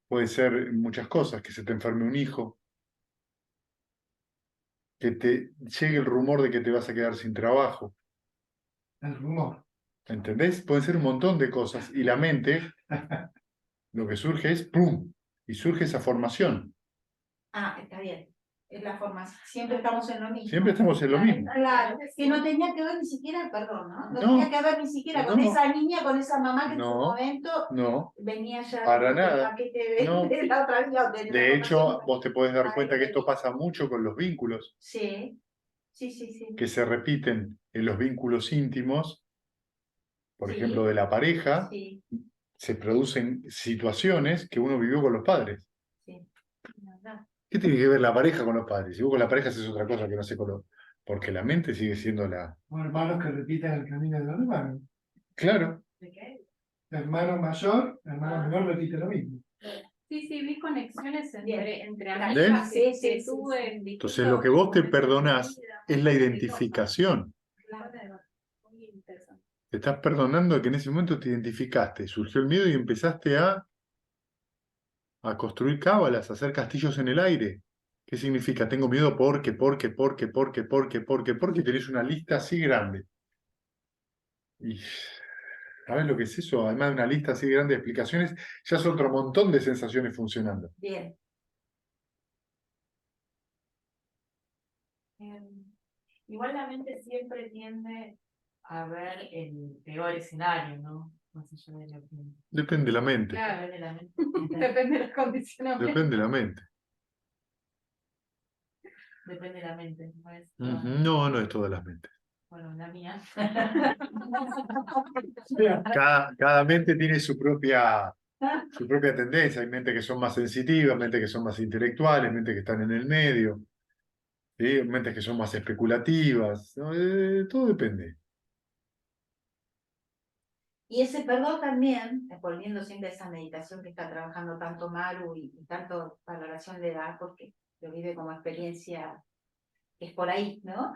S1: Puede ser muchas cosas, que se te enferme un hijo, que te llegue el rumor de que te vas a quedar sin trabajo,
S3: El rumor.
S1: ¿entendés? Pueden ser un montón de cosas y la mente, lo que surge es ¡pum! Y surge esa formación.
S6: Ah, está bien. Es la formación. Siempre estamos en lo mismo.
S1: Siempre estamos en lo mismo.
S6: Claro, es que no tenía que ver ni siquiera el perdón, ¿no? No
S1: No,
S6: tenía que ver ni siquiera con
S1: no.
S6: esa niña, con esa mamá que en su
S1: No,
S6: momento
S1: no,
S6: venía ya
S1: para
S6: con el
S1: nada.
S6: paquete de,
S1: No.
S6: de la otra vida. De la
S1: De hecho,
S6: formación.
S1: vos te podés dar
S6: Ay,
S1: cuenta que esto
S6: qué
S1: pasa mucho con los vínculos,
S6: Sí, sí, sí, sí.
S1: que se repiten en los vínculos íntimos, por
S6: Sí,
S1: ejemplo, de la pareja,
S6: sí,
S1: se producen situaciones que uno vivió con los padres.
S6: sí. La verdad.
S1: ¿Qué tiene que ver la pareja con los padres? Si vos con la pareja haces otra cosa que no sé con los... Porque la mente sigue siendo la...
S3: O hermanos que repiten el camino del hermano.
S1: Claro,
S6: ¿De qué?
S3: Hermano mayor, hermano menor repite lo mismo.
S2: Sí, sí, vi conexiones
S6: Bien.
S2: entre
S6: ¿Ves?
S2: amigas
S6: Sí, sí,
S2: que
S6: sí,
S2: tuve
S6: sí.
S2: en distintos
S1: Entonces lo que vos te
S2: momentos de mi
S1: perdonás
S2: vida,
S1: es la
S2: de cosas.
S1: identificación.
S2: Claro, muy interesante.
S1: Te estás perdonando que en ese momento te identificaste, surgió el miedo y empezaste a construir cábalas, a hacer castillos en el aire. ¿Qué significa? Tengo miedo porque tenés una lista así grande. Y ¿sabes lo que es eso? Además de una lista así grande de explicaciones, ya es otro montón de sensaciones funcionando.
S6: Bien.
S5: Igual la mente siempre tiende a ver el peor escenario, ¿no? Más allá de lo que...
S1: Depende de la mente.
S2: Claro,
S5: Depende de la mente.
S2: depende del condicionamiento.
S1: Depende de la mente.
S5: Depende de la mente, no es
S1: Ujú. No, no es todas las mentes.
S5: bueno, la mía.
S1: Cada mente tiene su propia tendencia. Hay mentes que son más sensitivas, mentes que son más intelectuales, mentes que están en el medio, ¿sí? Mentes que son más especulativas, ¿no? Todo depende.
S6: Y ese perdón también, volviendo siempre a esa meditación que está trabajando tanto Maru y tanto valoración le da, porque lo vive como experiencia, es por ahí, ¿no?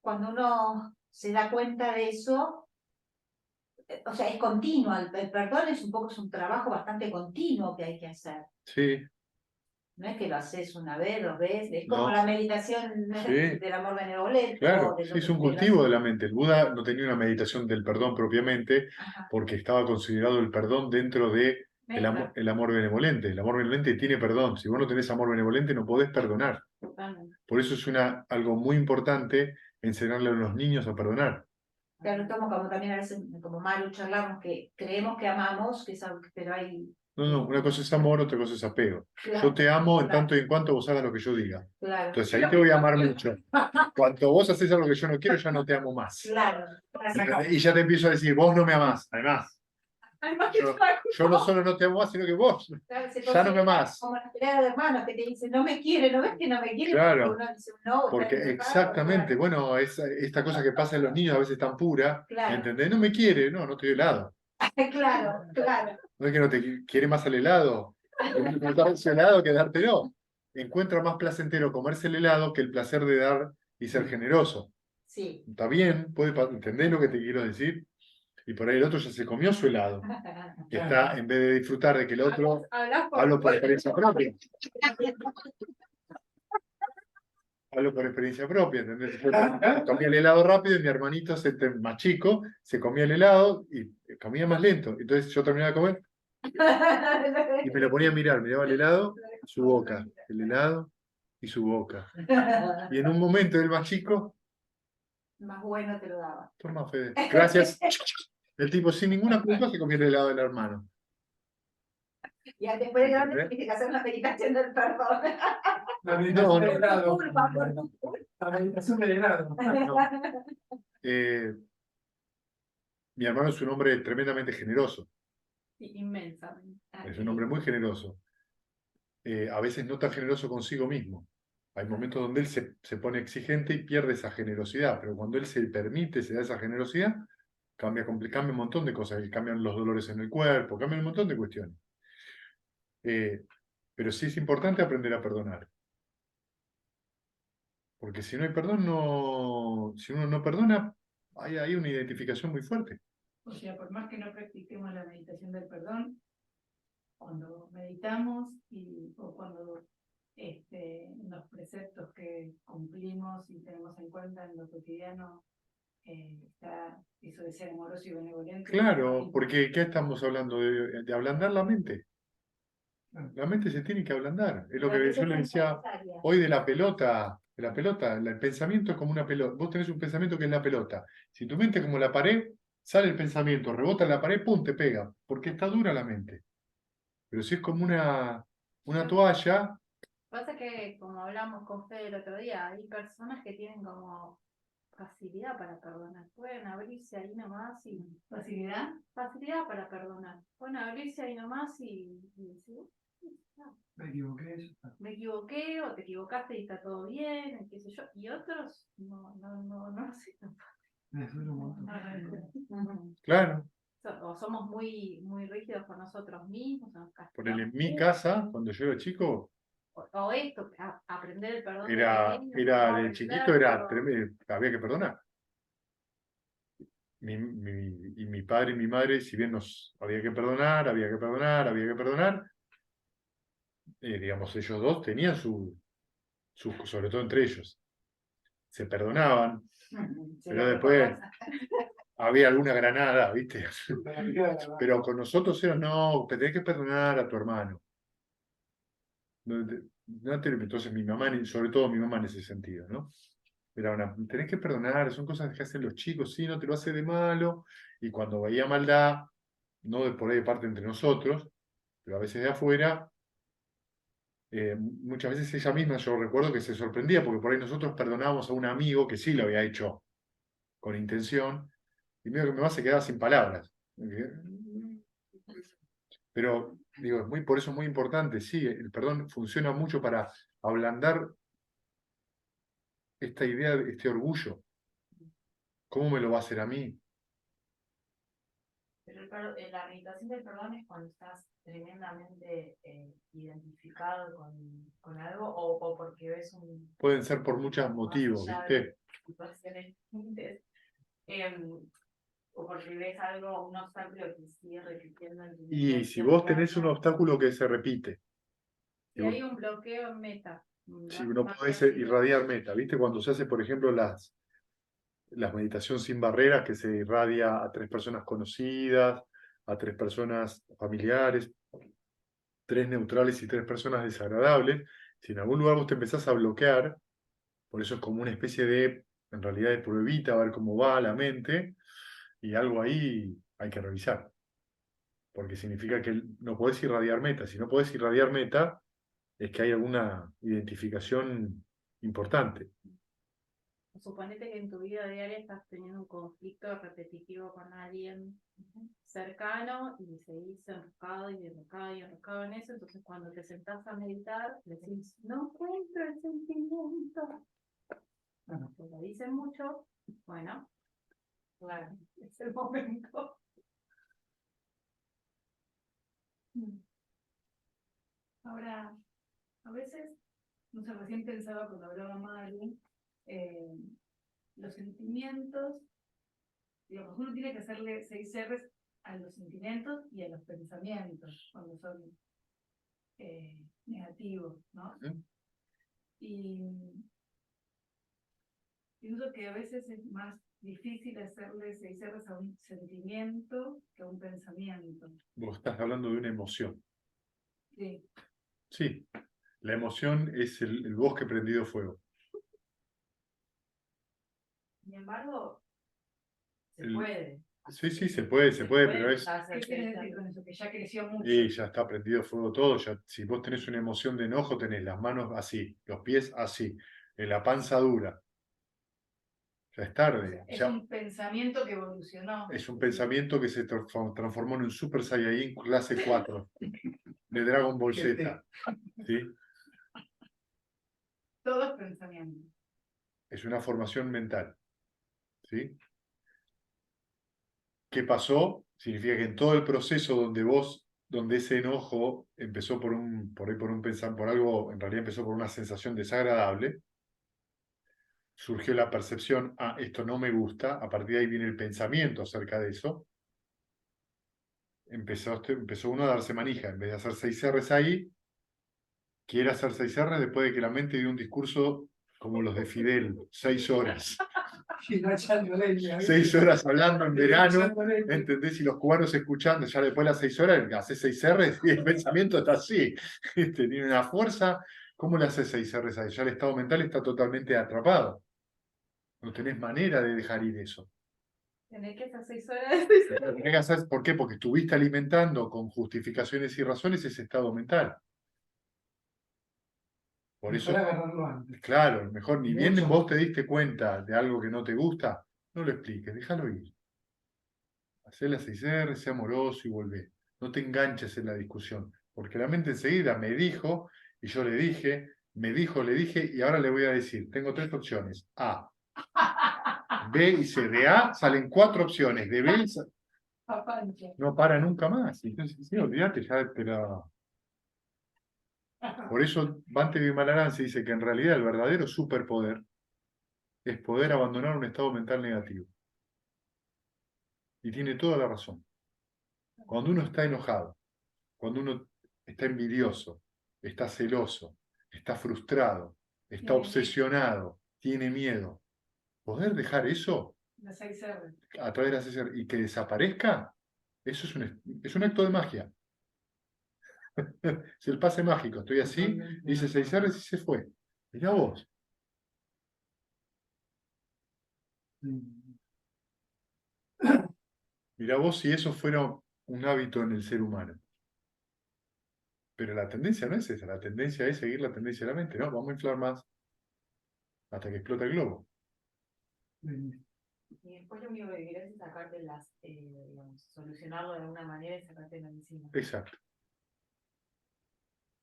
S6: Cuando uno se da cuenta de eso, o sea, es continuo, el perdón es un trabajo bastante continuo que hay que hacer.
S1: Sí,
S6: No es que lo haces una vez, dos veces, es como
S1: No.
S6: la meditación
S1: Sí.
S6: del amor benevolente.
S1: claro,
S6: de
S1: sí,
S6: lo
S1: es
S6: que
S1: un
S6: te lo
S1: cultivo
S6: hace.
S1: de la mente. El Buda no tenía una meditación del perdón propiamente,
S6: Ajá.
S1: porque estaba considerado el perdón dentro de el amor benevolente. El amor benevolente tiene perdón. Si vos no tenés amor benevolente, no podés perdonar.
S2: Totalmente.
S1: Por eso es algo muy importante enseñarle a los niños a perdonar.
S6: Claro, como también a veces, como Maru charlamos, que creemos que amamos, que es algo pero hay...
S1: No, una cosa es amor, otra cosa es apego.
S6: Claro,
S1: Yo te amo en
S6: claro,
S1: tanto y en cuanto vos hagas lo que yo diga.
S6: claro,
S1: Entonces ahí te voy a amar mucho. Cuando vos haces algo que yo no quiero, ya no te amo más.
S6: claro.
S1: Y ya te empiezo a decir, vos no me amás. Además,
S2: Además
S1: yo no solo no te amo más, sino que vos
S6: Claro, se
S1: ya no me
S6: considera
S1: amás.
S6: como la pelea de hermanos que te dicen, no me quiere, no ves que no me quiere,
S1: Claro.
S6: porque uno dice, no,
S1: Porque
S6: está enojado,
S1: exactamente, bueno, esta cosa que pasa en los niños a veces tan pura,
S6: Claro.
S1: ¿entendés? No me quiere, no estoy helado.
S6: Claro, claro.
S1: No es que no te quiere más el helado, no darse helado que dártelo. Encuentra más placentero comerse el helado que el placer de dar y ser generoso.
S6: Sí.
S1: Está bien, ¿entendés lo que te quiero decir? Y por ahí el otro ya se comió su helado. Que está, en vez de disfrutar de que el otro, hablo por experiencia propia. Hablo por experiencia propia, ¿entendés? Yo comía el helado rápido y mi hermanito más chico se comía el helado y comía más lento. Entonces yo terminaba de comer y me lo ponía a mirar, miraba el helado, su boca, el helado y su boca. Y en un momento el más chico,
S6: Más bueno te lo daba.
S1: toma Fede, gracias. El tipo sin ninguna culpa se comía el helado del hermano.
S6: Y después de grande tienes que hacer una meditación del perdón.
S3: La meditación
S1: No,
S3: del helado.
S6: Culpa.
S3: La meditación del helado.
S1: Mi hermano es un hombre tremendamente generoso,
S2: inmensamente.
S1: es un hombre muy generoso. A veces no tan generoso consigo mismo. Hay momentos donde él se pone exigente y pierde esa generosidad, pero cuando él se permite, se da esa generosidad, cambia un montón de cosas, cambian los dolores en el cuerpo, cambian un montón de cuestiones. Pero sí es importante aprender a perdonar. Porque si no hay perdón, si uno no perdona, hay una identificación muy fuerte.
S2: O sea, por más que no practiquemos la meditación del perdón, cuando meditamos o cuando los preceptos que cumplimos y tenemos en cuenta en lo cotidiano, está eso de ser amoroso y benevolente.
S1: Claro, porque ¿qué estamos hablando? De ablandar la mente. La mente se tiene que ablandar. Es lo que yo le decía hoy de la pelota. El pensamiento es como una pelota. Vos tenés un pensamiento que es la pelota. Si tu mente es como la pared, sale el pensamiento, rebota en la pared, ¡pum!, te pega. Porque está dura la mente. Pero si es como una toalla,
S2: Pasa que, como hablamos con Fede el otro día, hay personas que tienen como facilidad para perdonar. Pueden abrirse ahí nomás y... ¿Facilidad? Facilidad para perdonar. Pueden abrirse ahí nomás y decir,
S3: Me equivoqué, eso está.
S2: me equivoqué o te equivocaste y está todo bien, qué sé yo. Y otros no lo sé.
S3: Me duele un montón.
S1: claro.
S2: O somos muy rígidos con nosotros mismos, o nos
S1: Ponele, en
S2: castigamos
S1: mi
S2: mucho,
S1: casa, cuando yo era chico,
S2: o esto, aprender el perdón de
S1: era
S2: pequeño,
S1: de chiquito era había que perdonar. Y mi padre y mi madre, si bien nos había que perdonar, había que perdonar, digamos, ellos dos tenían sobre todo entre ellos, se perdonaban, pero después había alguna granada, ¿viste? Pero con nosotros era, no, te tenés que perdonar a tu hermano. Entonces mi mamá, sobre todo mi mamá en ese sentido, ¿no? Era tenés que perdonar, son cosas que hacen los chicos, sí, no te lo hace de malo, y cuando veía maldad, no de por ahí de parte entre nosotros, pero a veces de afuera, muchas veces ella misma, yo recuerdo que se sorprendía, porque por ahí nosotros perdonábamos a un amigo que sí lo había hecho con intención, y medio que mi mamá se quedaba sin palabras. Pero digo, por eso es muy importante, sí, el perdón funciona mucho para ablandar esta idea, este orgullo. ¿Cómo me lo va a hacer a mí?
S5: Pero la meditación del perdón es cuando estás tremendamente identificado con algo o porque ves
S1: Pueden ser por muchos motivos, ¿viste?
S5: situaciones límites, o porque ves algo, un obstáculo que sigue repitiendo en tu
S1: Y si
S5: meditación
S1: vos tenés un
S5: diaria.
S1: obstáculo que se repite,
S2: si hay un bloqueo en meta.
S1: si no podés irradiar meta, ¿viste? Cuando se hace, por ejemplo, las meditación sin barreras, que se irradia a 3 personas conocidas, a 3 personas familiares, 3 neutrales y 3 personas desagradables, si en algún lugar vos te empezás a bloquear, por eso es como una especie de, en realidad, de pruebita, a ver cómo va la mente, y algo ahí hay que revisar. Porque significa que no podés irradiar meta. Si no podés irradiar meta, es que hay alguna identificación importante.
S2: Suponete que en tu vida diaria estás teniendo un conflicto repetitivo con alguien cercano y seguís enroscado y enroscado y enroscado en eso, entonces cuando te sentás a meditar, decís, no encuentro el sentimiento. Bueno, pues lo dicen mucho, bueno, claro, es el momento.
S7: Ahora, a veces, no sé, recién pensaba cuando hablaba Mari, los sentimientos, digamos, uno tiene que hacerle 6 R's a los sentimientos y a los pensamientos cuando son negativos, ¿no? Y pienso que a veces es más difícil hacerle 6 R's a un sentimiento que a un pensamiento.
S1: Vos estás hablando de una emoción.
S7: Sí.
S1: Sí, la emoción es el bosque prendido fuego.
S5: Sin embargo, se puede.
S1: Sí, sí, se puede, pero es...
S7: ¿Qué quieres decir con eso? Que ya creció mucho.
S1: Y ya está prendido fuego todo. Ya, si vos tenés una emoción de enojo, tenés las manos así, los pies así, la panza dura. Ya es tarde.
S7: Es
S1: Ya,
S7: un pensamiento que evolucionó.
S1: es un pensamiento que se transformó en un Super Saiyajin clase 4 de Dragon Ball Z. ¿Sí?
S7: Todo es pensamiento.
S1: Es una formación mental. ¿Sí? ¿Qué pasó? Significa que en todo el proceso donde ese enojo empezó por algo, en realidad empezó por una sensación desagradable, surgió la percepción, esto no me gusta, a partir de ahí viene el pensamiento acerca de eso, empezó uno a darse manija, en vez de hacer 6 R's ahí, quiere hacer 6 R's después de que la mente dio un discurso como los de Fidel, 6 horas. 6 horas hablando en verano, ¿entendés? Y los cubanos escuchando, ya después de las 6 horas, hace 6 R's y el pensamiento está así, tiene una fuerza. ¿Cómo le hace 6 R's ahí? Ya el estado mental está totalmente atrapado. No tenés manera de dejar ir eso.
S2: Tenés que hacer 6 horas.
S1: Tenés que hacer, ¿por qué? Porque estuviste alimentando con justificaciones y razones ese estado mental. Por eso,
S3: agarrarlo antes.
S1: claro, mejor ni bien
S3: Mucho.
S1: vos te diste cuenta de algo que no te gusta, no lo expliques, déjalo ir. Hacé las 6 R, sé amoroso y volvé. No te enganches en la discusión, porque la mente enseguida me dijo, y yo le dije, me dijo, le dije, y ahora le voy a decir, tengo 3 opciones, A, B y C. De A salen 4 opciones, de B
S7: Papancha.
S1: no para nunca más. Entonces, sí, olvídate, ya te la... Por eso Bhante Vimalaram se dice que en realidad el verdadero superpoder es poder abandonar un estado mental negativo. Y tiene toda la razón. Cuando uno está enojado, cuando uno está envidioso, está celoso, está frustrado, está
S7: Tiene
S1: obsesionado, tiene miedo, poder dejar eso
S7: Las 6 R.
S1: a través de la sesión y que desaparezca, eso es un acto de magia. Es el pase mágico. Estoy así, dice 6 R's y se fue. Mirá vos. Mirá vos si eso fuera un hábito en el ser humano. Pero la tendencia no es esa, la tendencia es seguir la tendencia de la mente, ¿no? Vamos a inflar más hasta que explota el globo.
S5: Y después lo único que querés es sacarte digamos, solucionarlo de alguna manera y sacarte la encima.
S1: Exacto.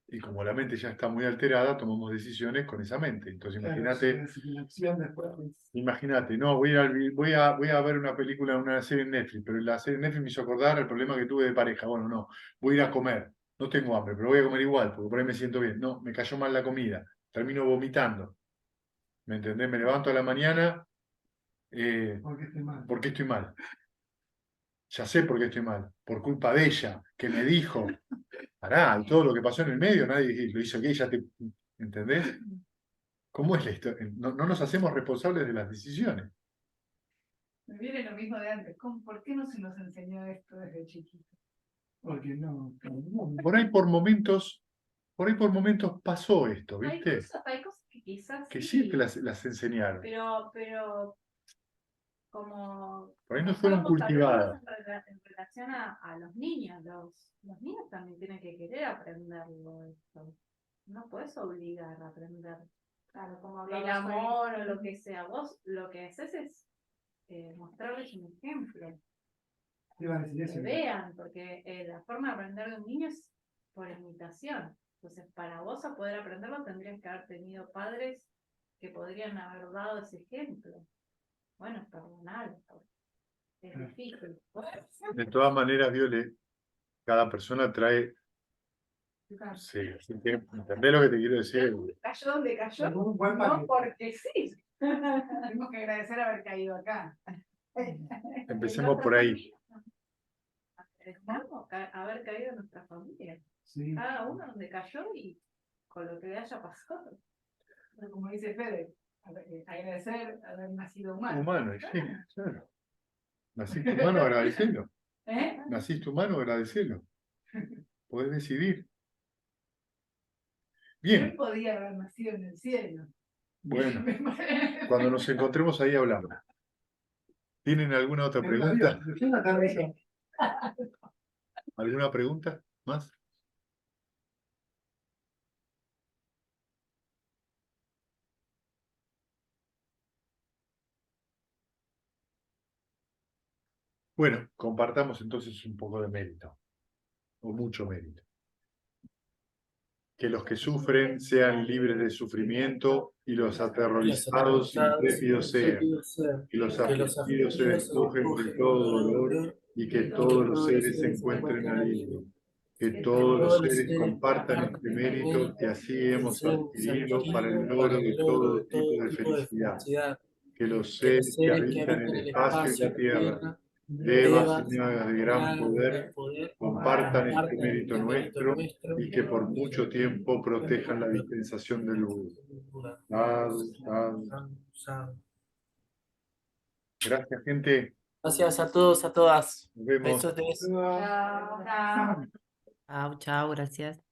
S1: Y como la mente ya está muy alterada, tomamos decisiones con esa mente. Entonces imagínate, no, voy a ver una película, una serie en Netflix, pero la serie en Netflix me hizo acordar el problema que tuve de pareja. Bueno, no, voy a ir a comer. No tengo hambre, pero voy a comer igual, porque por ahí me siento bien. No, me cayó mal la comida. Termino vomitando. ¿Me entendés? Me levanto a la mañana. ¿Por qué estoy mal? Ya sé por qué estoy mal. Por culpa de ella, que me dijo. Pará, y todo lo que pasó en el medio, nadie lo hizo que ella te. ¿Entendés? ¿Cómo es la historia? No, no nos hacemos responsables de las decisiones.
S7: Me viene lo mismo de antes. ¿Por qué no se nos enseñó esto desde chiquito?
S3: Porque no.
S1: Por ahí por momentos pasó esto, ¿viste?
S2: Hay cosas que quizás
S1: Que sí que las enseñaron.
S2: pero como
S1: Por ahí no
S2: como
S1: fueron
S2: estábamos hablando
S1: cultivadas.
S2: en relación a los niños, los niños también tienen que querer aprenderlo esto. No puedes obligar a aprender
S6: Claro, como
S2: el
S6: hablabas hoy.
S2: amor o lo que sea. Vos lo que haces es mostrarles un ejemplo,
S3: Iba a decir eso.
S2: que vean, porque la forma de aprender de un niño es por imitación. Entonces, para vos a poder aprenderlo tendrías que haber tenido padres que podrían haber dado ese ejemplo. Bueno, perdonalo, es difícil.
S1: De todas maneras, Viole, cada persona trae. Sí, así que, ¿entendés lo que te quiero decir?
S7: Cayó donde cayó,
S3: Un buen
S7: no
S3: paquete.
S7: porque sí. Tenemos que agradecer haber caído acá.
S1: Empecemos por ahí.
S2: Estamos haber caído en nuestra familia.
S3: Sí.
S2: Cada uno donde cayó y con lo que le haya pasado.
S7: Pero como dice Fede, agradecer haber nacido humano.
S1: Humano, sí, claro. Naciste humano, agradecelo.
S7: ¿Eh?
S1: Naciste humano, agradecelo. Podés decidir.
S7: Yo
S1: Bien,
S7: podía haber nacido en el cielo.
S1: bueno, cuando nos encontremos ahí hablamos. ¿Tienen alguna otra pregunta? ¿Alguna pregunta más? Bueno, compartamos entonces un poco de mérito, o mucho mérito. Que los que sufren sean libres de sufrimiento y los aterrorizados intrépidos sean. Que los afligidos se despojen de todo dolor y que todos los seres se encuentren alivio. Que todos los seres compartan este mérito que así hemos adquirido para el logro de todo tipo de felicidad. Que los seres que habitan el espacio y la tierra, devas y nagas de gran poder, compartan este mérito nuestro y que por mucho tiempo protejan la dispensación del Buda. Sadhu, sadhu. Gracias, gente.
S4: Gracias a todos, a todas.
S1: Nos vemos.
S4: Besos.
S6: Chao.
S8: Chao, chao, gracias.